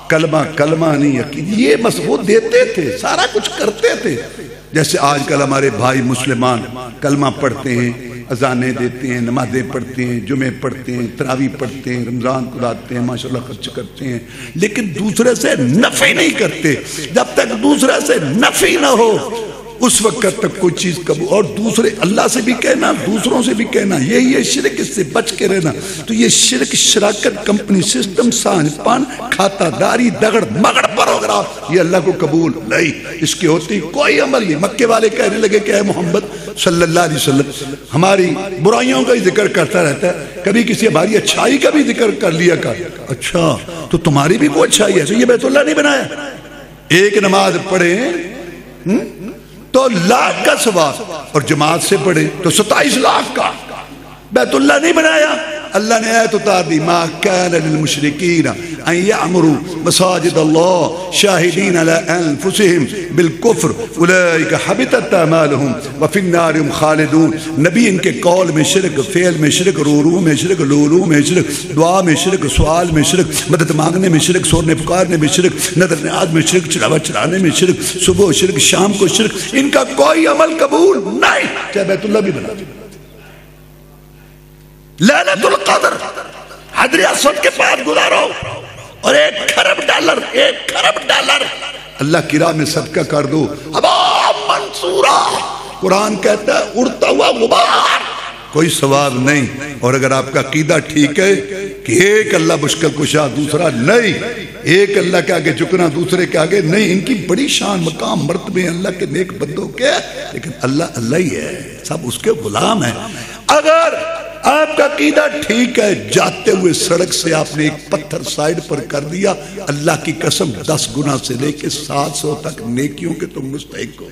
کلمہ کلمہ نہیں. یقین یہ مسعود دیتے تھے، سارا کچھ کرتے تھے. جیسے آج کل ہمارے بھائی مسلمان کلمہ پڑھتے ہیں، اذانیں دیتے ہیں، نمازیں پڑھتے ہیں، جمعے پڑھتے ہیں، تراویح پڑھتے ہیں، رمضان کو لاتے ہیں، ماشاءاللہ خرچ کرتے ہیں، لیکن دوسرے سے نفی نہیں کرتے. جب تک دوسرے سے نفی نہ ہو اس وقت تک کوئی چیز قبول. اور دوسرے اللہ سے بھی کہنا، دوسروں سے بھی کہنا، یہ شرک، اس سے بچ کے رہنا. تو یہ شرک، شراکت، کمپنی سسٹم، سانج پان، کھاتا داری، دگڑ مگڑ پروگرام، یہ اللہ کو قبول نہیں. اس کی ہوتی کوئی عمل نہیں. مکے والے کہنے لگے کہ اے محمد صلی اللہ علیہ وسلم ہماری برائیوں کا ہی ذکر کرتا رہتا ہے، کبھی کسی ہماری اچھائی کا بھی ذکر کر لیا کر. اچھا تو تمہاری بھی کوئی اچھائی ہے؟ تو یہ بیت اللہ نہیں بنایا؟ ایک نماز پڑھے تو 1 لاکھ کا ثواب، اور جماعت سے پڑھے تو 27 لاکھ کا. بیت اللہ نہیں بنایا. اللہ نے آیت اتار دی، ما کان للمشرکین ان یعمروا مساجد اللہ شاہدین علی انفسہم بالکفر اولئک حبطت اعمالہم وفی النار هم خالدون. نبی ان کے قول میں شرک، فعل میں شرک، رورو میں شرک، لولو میں شرک، دعا میں شرک، سوال میں شرک، مدد مانگنے میں شرک، سورنے پکارنے میں شرک، نظر نیاز میں شرک، چڑھاوا چڑھانے میں شرک، صبح شرک، شام کو شرک. ان کا کوئی عمل قبول نہیں، چاہے بیت اللہ بھی بنا. لیلۃ القدر حجر اسود کے پاس گزارو اور 1 کھرب ڈالر اللہ کی راہ میں صدقہ کر دو. ابا منصورہ، قرآن کہتا ہے اڑتا ہوا غبار، کوئی ثواب نہیں. اور اگر آپ کا عقیدہ ٹھیک ہے کہ ایک اللہ مشکل کشا، دوسرا نہیں، ایک اللہ کے آگے جھکنا، دوسرے کے آگے نہیں. ان کی بڑی شان، مقام، مرتبے اللہ کے نیک بندوں کے، لیکن اللہ اللہ ہی ہے، سب اس کے غلام ہیں. اگر آپ کا عقیدہ ٹھیک ہے، جاتے ہوئے سڑک سے آپ نے ایک پتھر سائیڈ پر کر دیا، اللہ کی قسم 10 گنا سے لے کے 700 تک نیکیوں کے تم مستحق ہو.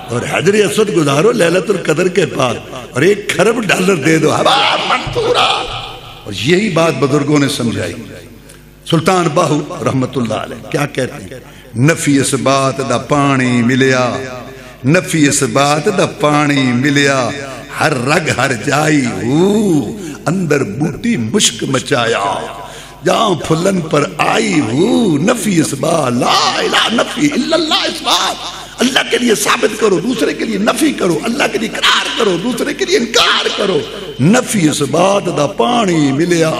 اور حجر اسود گزارو لیلۃ القدر کے پاس اور 1 کھرب ڈالر دے دو. اور یہی بات بزرگوں نے سمجھائی. سلطان باہو رحمت اللہ علیہ کیا کہتے ہیں؟ نفی اس بات دا پانی ملیا، نفی اس بات دا پانی ملیا، ہر رگ ہر جائی ہو، اندر بوٹی مشک مچایا، جہاں پھلن پر آئی ہو. نفی اس بات، لا الہ نفی الا اللہ اس بات. اللہ کے لیے ثابت کرو، دوسرے کے لیے نفی کرو. اللہ کے لیے اقرار کرو، دوسرے کے لیے انکار کرو. نفی اس بات دا پانی ملیا،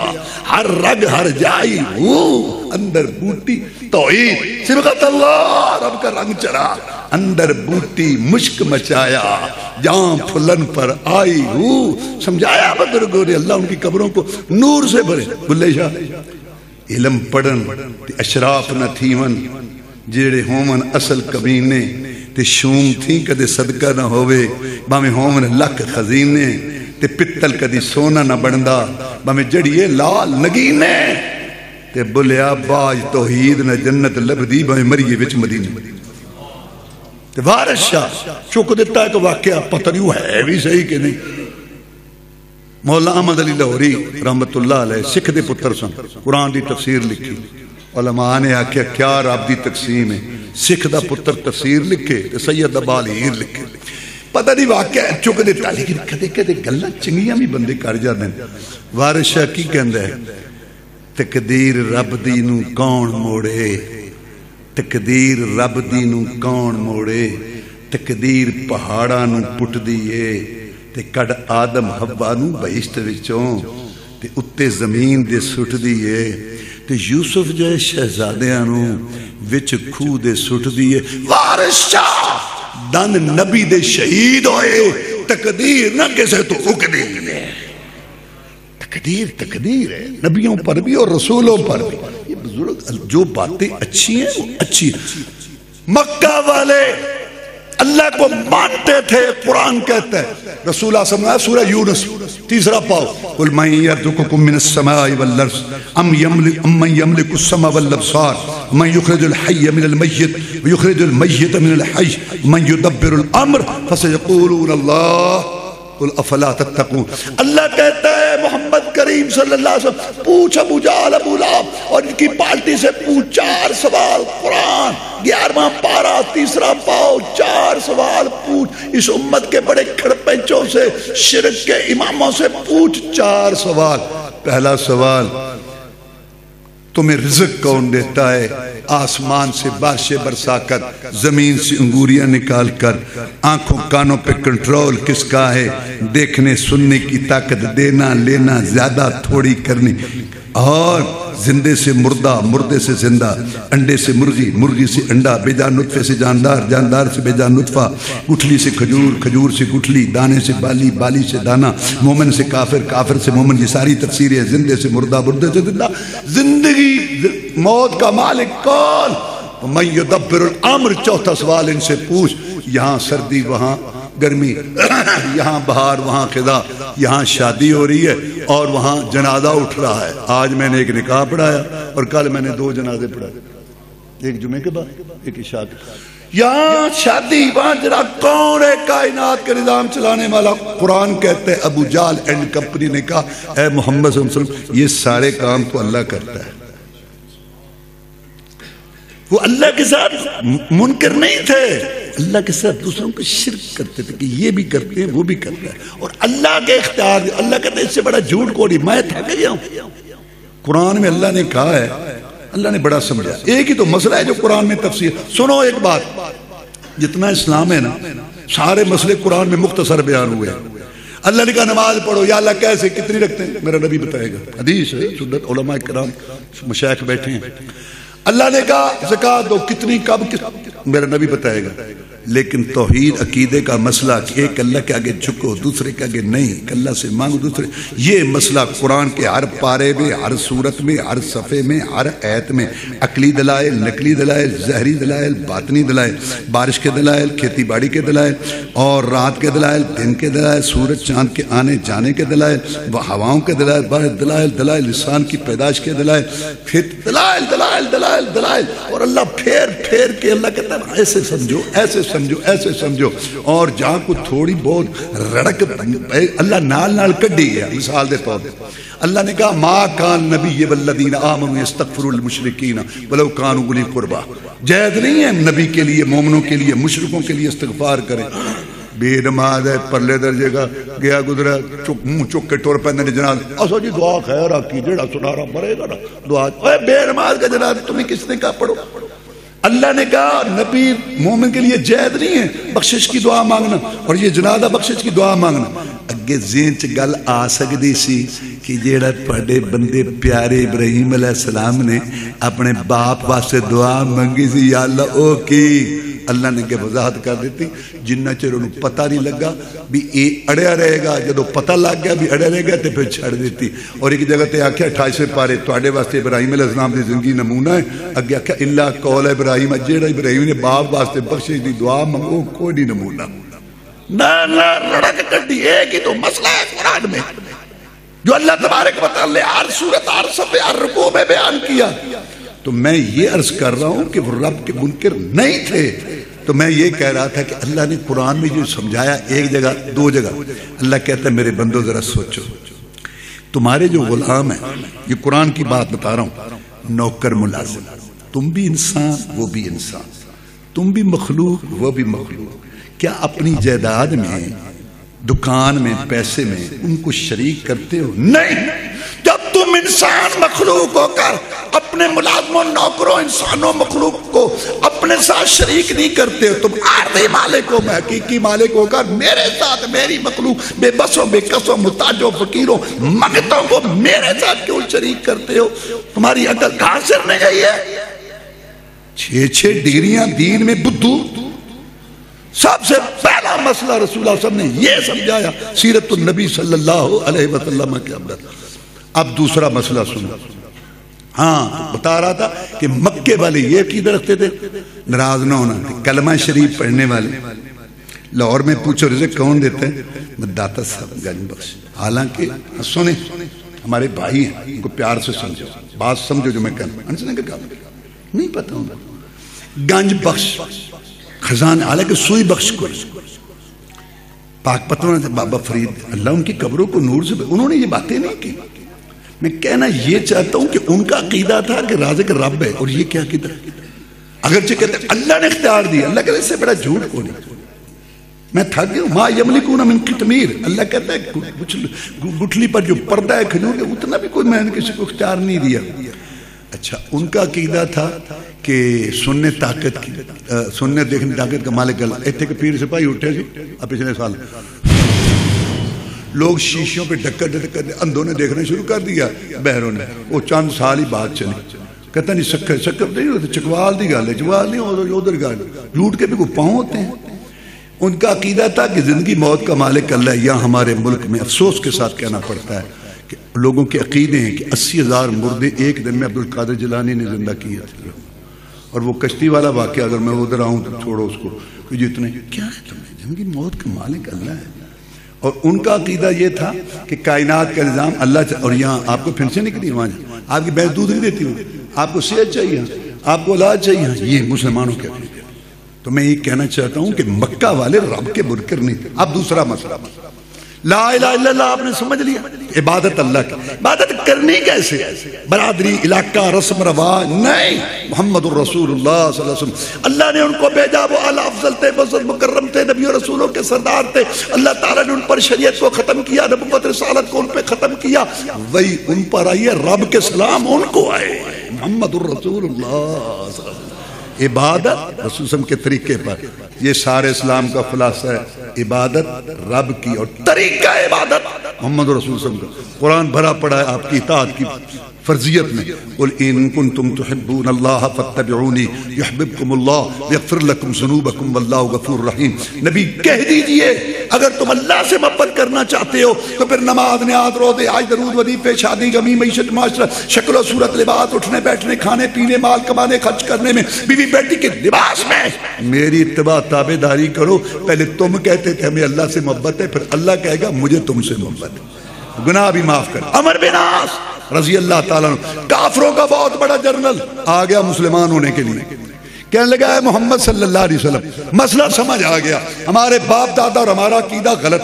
ہر رگ ہر جائی ہو، اندر بوٹی توحید صبغت اللہ، رب کا رنگ چڑھا، اندر بوٹی مشک مچایا، جہاں پھلن پر آئی ہو. سمجھایا بزرگوں نے. اللہ ان کی قبروں کو نور سے بھرے. بلے شاہ علم پڑھن تے اشراف نہ تھیون، جیڑے ہومن اصل کمینے تے شوم تھی کدے صدقہ نہ ہوئے. بامی ہومن لکھ خزینے تے پتل کدی سونا نہ بندا. بامی جڑیے لال نگینے تے بلیا باج توحید نہ جنت لبدی. بامی مریے وچ مدینے. تے وارث شاہ چک دیتا ہے کہ واقعہ پتہ نہیں ہے بھی صحیح کہ نہیں. مولا احمد علی لاہوری رحمت اللہ علیہ سکھ دے پتر سن، قرآن دی تفسیر لکھی، علماء نے آکھیا کیا رب دی تقسیم ہے، سکھ دا پتر تفسیر لکھے تے سید دا بال ہیر لکھے، پتہ نہیں واقعہ چک دیتا، لیکن کدے کدے گلاں چنگیاں بھی بندے کر جاندے ہیں۔ وارث شاہ کی کہندا ہے، تقدیر رب دی نو کون موڑے، تقدیر رب دی نو کون موڑے، تقدیر پہاڑاں نو پٹ دیئے تے کڈ آدم حوا نو بہشت وچوں تے اتے زمین دے سٹ دیئے تے یوسف جائے شہزادیاں نو وچ کھو دے سٹ دیئے۔ وارث شاہ دن نبی دے شہید ہوئے، تقدیر نہ کسے تو رک دی ہے، تقدیر تقدیر ہے، نبیوں پر بھی اور رسولوں پر بھی۔ یہ بزرگ جو باتیں اچھی ہیں وہ اچھی ہیں۔ مکہ والے اللہ کو مانتے تھے، قرآن کہتا ہے، رسول اللہ صلی اللہ علیہ وسلم سورہ یونس تیسرا پاؤ، قل من یرزقکم من السماء والارض ام من یملک السمع والابصار من یخرج الحی من المیت ویخرج المیت من الحی من یدبر الامر فسیقولون اللہ قل افلا تتقون۔ اللہ کہتا ہے محمد کریم صلی اللہ علیہ وسلم پوچھ ابو جہل ابو لہب اور ان کی پارٹی سے پوچھ، 4 سوال قرآن 11واں پارہ تیسرا پاؤ، 4 سوال پوچھ اس امت کے بڑے کھڑپینچوں سے، شرک کے اماموں سے پوچھ 4 سوال۔ پہلا سوال، تمہیں رزق کون دیتا ہے؟ آسمان سے بارشیں برسا کر، زمین سے انگوریاں نکال کر، آنکھوں کانوں پہ کنٹرول کس کا ہے؟ دیکھنے سننے کی طاقت، دینا لینا زیادہ تھوڑی کرنی، اور زندے سے مردہ، مردے سے زندہ، انڈے سے مرغی، مرغی سے انڈا، بے جان نطفے سے جاندار، جاندار سے بے جان نطفہ، گٹھلی سے کھجور، کھجور سے گٹھلی، دانے سے بالی، بالی سے دانا، مومن سے کافر، کافر سے مومن۔ یہ ساری تفسیریں، زندے سے مردہ، مردے سے زندہ۔ زندگی موت کا مالک کون؟ من یدبر الامر۔ چوتھا سوال ان سے پوچھ، یہاں سردی وہاں گرمی، یہاں بہار وہاں خزاں، یہاں شادی ہو رہی ہے اور وہاں جنازہ اٹھ رہا ہے۔ آج میں نے ایک نکاح پڑھایا اور کل میں نے 2 جنازے پڑھائے، ایک جمعے کے بعد ایک عشاء کے بعد۔ یہاں شادی وہاں جنازہ، کون ہے کائنات کا نظام چلانے والا؟ قرآن کہتے ہیں ابو جہل اینڈ کمپنی نے کہا اے محمد صلی اللہ علیہ وسلم یہ سارے کام تو اللہ کرتا ہے۔ وہ اللہ کے ساتھ منکر نہیں تھے، اللہ کے ساتھ دوسروں کو شرک کرتے تھے کہ یہ بھی کرتے ہیں وہ بھی کرتا ہے، اور اللہ کے اختیار دے۔ اللہ کہتے ہیں اس سے بڑا جھوٹ کوئی، میں تھک گیا ہوں۔ قرآن میں اللہ نے کہا ہے، اللہ نے بڑا سمجھا۔ ایک ہی تو مسئلہ ہے جو قرآن میں تفسیر۔ سنو ایک بات، جتنا اسلام ہے نا سارے مسئلے قرآن میں مختصر بیان ہوئے ہیں۔ اللہ نے کہا نماز پڑھو، یا اللہ کیسے کتنی رکھتے ہیں؟ میرا نبی بتائے گا، حدیث ہے، سنت علماء کرام مشائخ بیٹھے ہیں۔ اللہ نے کہا زکات دو، کتنی کب، میرا نبی بتائے گا۔ لیکن توحید عقیدے کا مسئلہ کہ ایک اللہ کے آگے جھکو، دوسرے کے آگے نہیں، اللہ سے مانگو دوسرے، یہ مسئلہ قرآن کے ہر پارے میں، ہر صورت میں، ہر صفحے میں، ہر آیت میں عقلی دلائل، نقلی دلائل، ظاہری دلائل، باطنی دلائل، بارش کے دلائل، کھیتی باڑی کے دلائل، اور رات کے دلائل، دن کے دلائل، سورج چاند کے آنے جانے کے دلائل، ہواؤں کے دلائل، دلائل دلائل، انسان کی پیدائش کے دلائل، پھر دلائل دلائل دلائل دلائل، اور اللہ پھیر پھیر کے اللہ کہتا ہے ایسے سمجھو، ایسے سمجھو، ایسے سمجھو۔ اور جہاں کو تھوڑی بہت رڑک اللہ نال نال کڈی گیا، مثال دے طور پر اللہ نے کہا ما کان نبی والذین آمنوا یستغفروا للمشرکین ولو کانوا اولی قربا۔ جائز نہیں ہے نبی کے لیے، مومنوں کے لیے، مشرکوں کے لیے استغفار کریں۔ بے نماز ہے، پرلے درجے کا گیا گزرا، منہ چک کے ٹور پہنے نے جناز، اسو جی دعا خیر آکی جیڑا سنارا مرے گا نا دعا، اے بے نماز کا جناز تمہیں کس نے کہا پڑھو؟ اللہ نے کہا نبی مومن کے لیے جائز نہیں ہے بخشش کی دعا مانگنا، اور یہ جنازہ بخشش کی دعا مانگنا۔ اگے ذہن چ گل آ سکتی سی کہ جیڑا پڑے بندے پیارے ابراہیم علیہ السلام نے اپنے باپ واسطے دعا منگی سی، یا اللہ او کی، اللہ نے کہ وضاحت کر دیتی، جنہ چر انہوں پتہ نہیں لگا بھی اے اڑیا رہے گا، جدو پتہ لگ گیا بھی اڑیا رہے گا تو پھر چھڑ دیتی۔ اور ایک جگہ تے آکھیا 28 پارے تواڈے واسطے ابراہیم علیہ السلام دی زندگی نمونہ ہے، اگے آکھیا الا قول ابراہیم، جیڑا ابراہیم نے باپ واسطے بخشش دی دعا منگو کوئی نہیں نمونہ۔ نہ رڑک کٹی، ایک ہی تو مسئلہ ہے قرآن میں جو اللہ تبارک و تعالی ہر صورت، ہر صفحے، ہر رکوع میں بیان کیا۔ تو میں یہ عرض کر رہا ہوں کہ وہ رب کے منکر نہیں تھے۔ تو میں یہ کہہ رہا تھا کہ اللہ نے قرآن میں جو سمجھایا ایک جگہ، 2 جگہ اللہ کہتا ہے میرے بندو ذرا سوچو، تمہارے جو غلام ہیں، یہ قرآن کی بات بتا رہا ہوں، نوکر ملازم، تم بھی انسان وہ بھی انسان، تم بھی مخلوق وہ بھی مخلوق، کیا اپنی جائیداد میں، دکان میں، پیسے میں ان کو شریک کرتے ہو؟ نہیں۔ جب تم انسان مخلوق ہو کر اپنے ملازموں، نوکروں، انسانوں، مخلوق کو اپنے ساتھ شریک نہیں کرتے ہو، تم عارضی مالک ہو، میں حقیقی مالک ہو کر میرے ساتھ میری مخلوق بے بسوں، بے کسوں، محتاجوں، فقیروں، منگتوں کو میرے ساتھ کیوں شریک کرتے ہو؟ تمہاری عقل کہاں سے نہیں گئی ہے؟ 6 ڈگریاں دین میں بدھو۔ سب سے پہلا مسئلہ رسول اللہ صلی اللہ علیہ وسلم نے یہ سمجھایا سیرت النبی صلی اللہ علیہ وسلم کے اندر۔ اب دوسرا مسئلہ سنو۔ ہاں بتا رہا تھا کہ مکے والے یہ عقیدہ رکھتے تھے، ناراض نہ ہونا، کلمہ شریف پڑھنے والے لاہور میں پوچھو رزق کون دیتے ہیں؟ داتا صاحب گنج بخش۔ حالانکہ سنیں، ہمارے بھائی ہیں، ان کو پیار سے سمجھو، بات سمجھو جو میں کہوں، نہیں پتا ہوں گنج بخش خزان، حالانکہ سوئی بخش کو پاک پتوان سے بابا فرید اللہ ان کی قبروں کو نور سے، انہوں نے یہ باتیں نہیں کی۔ میں کہنا یہ چاہتا ہوں کہ ان کا عقیدہ تھا کہ رازق رب ہے، اور یہ کیا عقیدہ؟ اگرچہ کہتے ہیں اللہ نے اختیار دیا، اللہ کہتے ہیں اس سے بڑا جھوٹ کو نہیں۔ میں تھک گیا، ما یملکون من قطمیر، اللہ کہتا ہے گٹھلی پر جو پردہ ہے کھجور کا، اتنا بھی کوئی میں نے کسی کو اختیار نہیں دیا۔ اچھا، ان کا عقیدہ تھا کہ سننے طاقت کی، سننے دیکھنے طاقت کا مالک اللہ۔ ایتھے کے پیر سپاہی اٹھے سی اب پچھلے سال، لوگ شیشوں پہ ڈکر اندھوں نے دیکھنا شروع کر دیا، بہروں نے، وہ چند سال ہی بات چلی۔ کہتا نہیں سکر نہیں ہوتے، چکوال دی گال ہے، چکوال نہیں ہوتا، ادھر گال جھوٹ کے بھی کوئی پاؤں ہوتے ہیں۔ ان کا عقیدہ تھا کہ زندگی موت کا مالک اللہ ہے۔ یہاں ہمارے ملک میں افسوس کے ساتھ کہنا پڑتا ہے کہ لوگوں کے عقیدے ہیں کہ 80,000 مردے ایک دن میں عبدالقادر جیلانی نے زندہ کیا، اور وہ کشتی والا واقعہ اگر میں ادھر آؤں تو چھوڑو اس کو، جتنے کیا ہے تمہیں، زندگی موت کا مالک اللہ ہے۔ اور ان کا عقیدہ یہ تھا کہ کائنات کا نظام اللہ، اور یہاں آپ کو پھر سے نکلی، وہاں آپ کی بھینس دودھ نہیں دیتی ہوں، آپ کو صحت چاہیے، آپ کو علاج چاہیے، یہ مسلمانوں کے عقیدے۔ تو میں یہ کہنا چاہتا ہوں کہ مکہ والے رب کے منکر نہیں تھے۔ اب دوسرا مسئلہ، لا الہ الا اللہ آپ نے سمجھ لیا، عبادت اللہ کی، عبادت کرنی کیسے؟ برادری، علاقہ، رسم رواج نہیں، محمد الرسول اللہ صلی اللہ علیہ وسلم، اللہ نے ان کو بھیجا، وہ اعلیٰ افضل تھے، بزرگ مکرم تھے، نبی و رسولوں کے سردار تھے، اللہ تعالیٰ نے ان پر شریعت کو ختم کیا، نبوت رسالت کو ان پہ ختم کیا، وہی ان پر آئی ہے، رب کے سلام ان کو آئے، محمد الرسول اللہ صلی اللہ علیہ وسلم۔ عبادت رسول وسلم کے طریقے پر، یہ سارے اسلام کا خلاصہ ہے، عبادت رب کی، اور طریقہ عبادت محمد رسول وسلم کا۔ قرآن بھرا پڑا ہے آپ کی اطاعت کی فرضیت میں، قل ان کنتم تحبون اللہ فاتبعونی یحببکم اللہ ویغفر لکم ذنوبکم واللہ غفور رحیم۔ نبی کہہ دیجئے اگر تم اللہ سے محبت کرنا چاہتے ہو تو پھر نماز، نیاز، روزے، حج، درود، وظیفے، شادی، غمی، معیشت، معاشرہ، شکل و صورت، لباس، اٹھنے بیٹھنے، کھانے پینے، مال کمانے، خرچ کرنے میں، بیوی بیٹی کے لباس میں میری اتباع تابع داری کرو۔ پہلے تم کہتے تھے ہمیں اللہ سے محبت ہے، پھر اللہ کہے گا مجھے تم سے محبت ہے، گناہ بھی معاف کر۔ عمر بن عاص رضی اللہ تعالیٰ عنہ، کافروں کا بہت بڑا جنرل، آ گیا مسلمان ہونے کے لیے، کہنے لگا ہے محمد صلی اللہ علیہ وسلم، مسئلہ سمجھ آ گیا، ہمارے باپ دادا اور ہمارا عقیدہ غلط،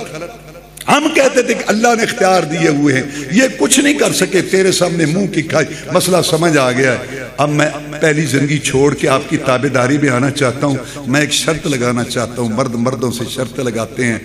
ہم کہتے تھے کہ اللہ نے اختیار دیے ہوئے ہیں، یہ کچھ نہیں کر سکے، تیرے سامنے منہ کی کھائی، مسئلہ سمجھ آ گیا ہے، اب میں پہلی زندگی چھوڑ کے آپ کی تابعداری میں آنا چاہتا ہوں، میں ایک شرط لگانا چاہتا ہوں، مرد مردوں سے شرط لگاتے ہیں،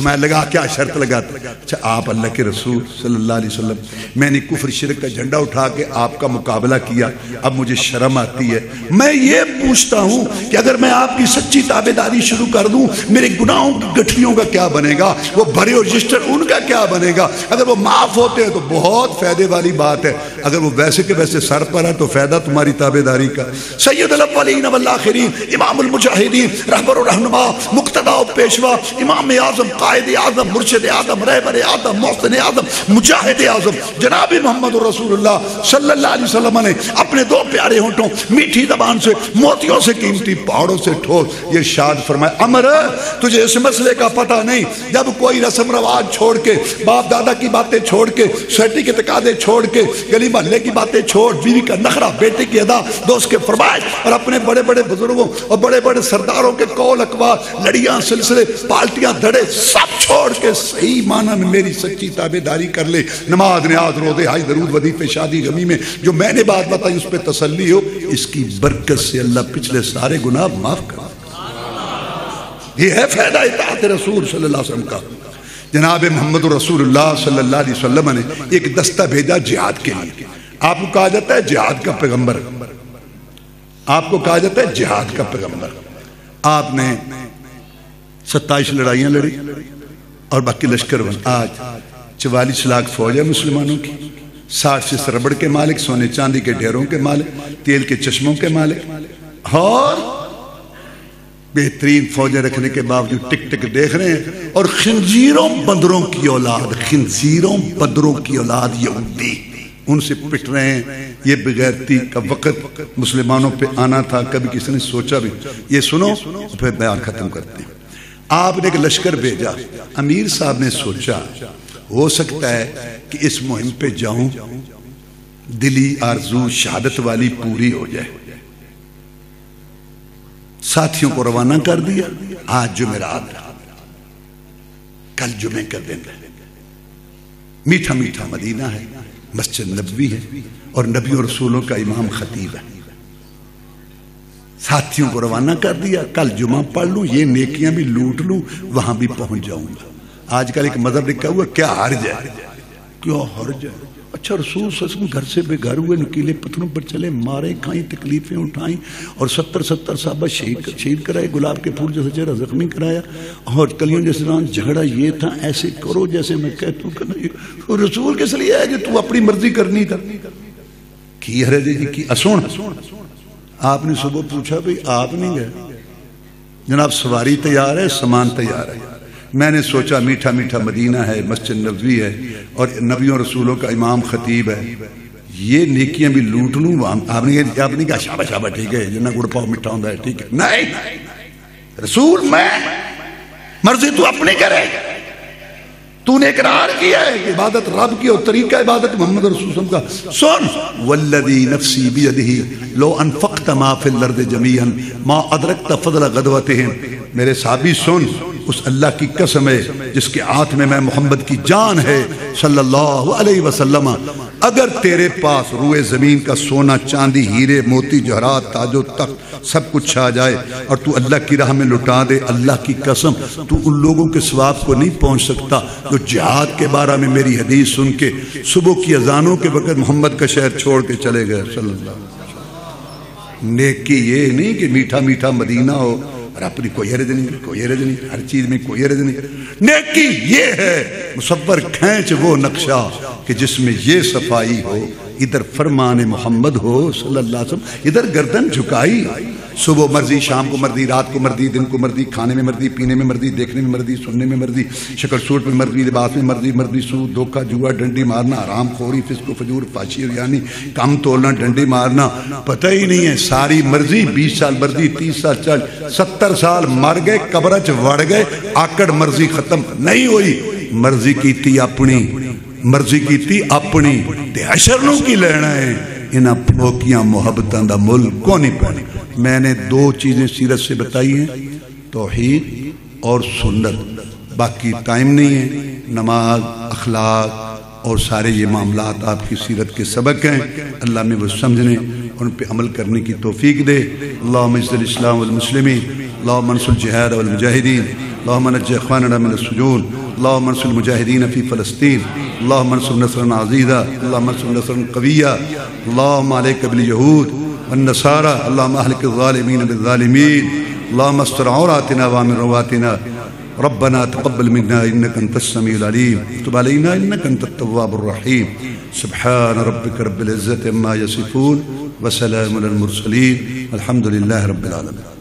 میں لگا کیا شرط لگاتے ہیں؟ اچھا آپ اللہ کے رسول صلی اللہ علیہ وسلم، میں نے کفر شرک کا جھنڈا اٹھا کے آپ کا مقابلہ کیا، اب مجھے شرم آتی ہے، میں یہ پوچھتا ہوں کہ اگر میں آپ کی سچی تابعداری شروع کر دوں، میرے گناہوں کی گٹھلیوں کا کیا بنے گا؟ وہ بھرے اور رجسٹر ان کا کیا بنے گا؟ اگر وہ معاف ہوتے ہیں تو بہت فائدے والی بات ہے، اگر وہ ویسے کے ویسے سر پر ہے تو فائدہ تمہاری تابعداری کا۔ سید الاولین والآخرین، امام المجاہدین، رہبر و رہنما، مقتدی و پیشوا، امام اعظم، قائد اعظم، مرشد اعظم، رہبر اعظم، محسن اعظم، مجاہد اعظم، جناب محمد رسول اللہ صلی اللہ علیہ وسلم نے اپنے دو پیارے ہونٹوں، میٹھی زبان سے، موتیوں سے قیمتی پہاڑوں سے ٹھوس یہ ارشاد فرمایا، عمر تجھے اس مسئلے کا پتہ نہیں، جب کوئی رسم رواج چھوڑ کے، باپ دادا کی باتیں چھوڑ کے، سوسائٹی کے تقاضے چھوڑ کے، گلی محلے کی باتیں چھوڑ، بیوی کا نخرہ، بیٹے کی ادا دوست کے فرمائش اور اپنے بڑے بڑے بزرگوں اور بڑے بڑے سرداروں کے قول اقوال لڑیاں سلسلے پالٹیاں دھڑے سب چھوڑ کے صحیح معنی میں میری سچی تابعداری کر لے. نماز نیاز روزے حج درود وظیفے شادی غمی میں جو میں نے بات بتائی اس پہ تسلی ہو. اس کی برکت سے اللہ پچھلے سارے گناہ معاف کر. یہ ہے فائدہ اطاعت رسول صلی اللہ علیہ وسلم کا. جناب محمد رسول اللہ صلی اللہ علیہ وسلم نے ایک دستہ بھیجا جہاد کے لیے. آپ کو کہا جاتا ہے جہاد کا پیغمبر, آپ کو کہا جاتا ہے جہاد کا پیغمبر. آپ نے 27 لڑائیاں لڑی اور باقی لشکر بنا. آج 44 لاکھ فوج ہے مسلمانوں کی, 60 سے ربڑ کے مالک, سونے چاندی کے ڈھیروں کے مالک, تیل کے چشموں کے مالک اور بہترین فوجیں رکھنے کے باوجود ٹک ٹک دیکھ رہے ہیں. اور خنزیروں بندروں کی اولاد, خنزیروں بندروں کی اولاد یہودی ان سے پٹ رہے ہیں. یہ بغیرتی کا وقت مسلمانوں پہ آنا تھا, کبھی کسی نے سوچا بھی. یہ سنو پھر بیان ختم کرتے ہیں. آپ نے ایک لشکر بھیجا. امیر صاحب نے سوچا ہو سکتا ہے کہ اس مہم پہ جاؤں, دلی آرزو شہادت والی پوری ہو جائے. ساتھیوں کو روانہ کر دیا. آج جمعرات, کل جمعے کا دن ہے. میٹھا میٹھا مدینہ ہے, مسجد نبوی ہے اور نبیوں رسولوں کا امام خطیب ہے. ساتھیوں کو روانہ کر دیا, کل جمعہ پڑھ لوں, یہ نیکیاں بھی لوٹ لوں, وہاں بھی پہنچ جاؤں گا. آج کل ایک مذہب لکھا ہوا کیا حرج ہے, کیوں حرج ہے. اچھا رسول صلی اللہ علیہ وسلم گھر سے بے گھر ہوئے, نکیلے پتھروں پر چلے, مارے کھائیں, تکلیفیں اٹھائیں اور 70 صحابہ شہید کرائے, گلاب کے پھول جیسے چہرہ زخمی کرایا اور کلیوں جیسے ران جھگڑا. یہ تھا ایسے کرو جیسے میں کہتا ہوں کہ رسول کس لیے ہے جو تو اپنی مرضی کرنی تھا کی حرج جی کی اسون. آپ نے صبح پوچھا بھئی آپ نہیں گئے؟ جناب سواری تیار ہے, سامان تیار ہے. میں نے سوچا میٹھا میٹھا مدینہ ہے, مسجد نبوی ہے اور نبیوں رسولوں کا امام خطیب ہے, یہ نیکیاں بھی لوٹ لوں. آپ نے کہا شابہ شابہ ٹھیک ہے, جنہ گڑ پاؤ مٹھا ہوتا ہے ٹھیک ہے. نہیں رسول میں مرضی تو اپنی کرے, تو نے اقرار کیا ہے کہ عبادت رب کی اور طریقہ عبادت محمد رسول اللہ کا. سن والذی نفسی بیدہ لو انفقت ما فی الارض جمیعا ما ادرکت فضل غدوتہم. میرے صحابی سن, اس اللہ کی قسم ہے جس کے ہاتھ میں محمد کی جان ہے صلی اللہ علیہ وسلم, اگر تیرے پاس روئے زمین کا سونا چاندی ہیرے موتی جوہرات تاج و تخت سب کچھ چھا جائے اور تو اللہ کی راہ میں لٹا دے, اللہ کی قسم تو ان لوگوں کے ثواب کو نہیں پہنچ سکتا جو جہاد کے بارے میں میری حدیث سن کے صبح کی اذانوں کے وقت محمد کا شہر چھوڑ کے چلے گئے صلی اللہ علیہ وسلم. نیکی یہ نہیں کہ میٹھا میٹھا مدینہ ہو اور اپنی کوئی حرج نہیں, کوئی حرج نہیں, ہر چیز میں کوئی حرج نہیں. نیکی یہ ہے مصور کھینچ وہ نقشہ کہ جس میں یہ صفائی ہو, ادھر فرمان محمد ہو صلی اللہ علیہ وسلم, ادھر گردن جھکائی. صبح مرضی, شام کو مرضی, رات کو مرضی, دن کو مرضی, کھانے میں مرضی, پینے میں مرضی, دیکھنے میں مرضی, سننے میں مرضی, شکل صورت میں مرضی, لباس میں مرضی, مرضی سود دھوکہ جوا ڈنڈی مارنا, حرام خوری فسق و فجور فحشی یعنی کم تولنا ڈنڈی مارنا, پتہ ہی نہیں ہے. ساری مرضی 20 سال مرضی, 30 سال چل 70 سال مر گئے, قبرچ وڑ گئے, آکڑ مرضی ختم نہیں ہوئی. مرضی کیتی اپنی, مرضی کیتی اپنی تے حشر نو کی لینا ہے. انہاں پھوکیاں محبتاں دا مل کو نہیں پانے. میں نے 2 چیزیں سیرت سے بتائی ہیں, توحید اور سنت. باقی ٹائم نہیں ہے. نماز, اخلاق اور سارے یہ معاملات آپ کی سیرت کے سبق ہیں. اللہ میں وہ سمجھنے ان پہ عمل کرنے کی توفیق دے. اللہم اعز الاسلام والمسلمین, اللہم انصر الجہاد والمجاہدین, اللہم نجی اخواننا من السجون, اللہم انصر المجاہدین فی فلسطین, اللہم انصر نصرا عزیزا, اللہم انصر نصرا قویا, اللہم علیک بالیہود والنصارى, اللہم اہلک الظالمین بالظالمین, اللہم استر عوراتنا وامن رواتنا, ربنا تقبل منا انك انت السميع العليم وتب علينا انك انت التواب الرحيم. سبحان ربك رب العزة عما يصفون وسلام على المرسلين والحمد لله رب العالمين.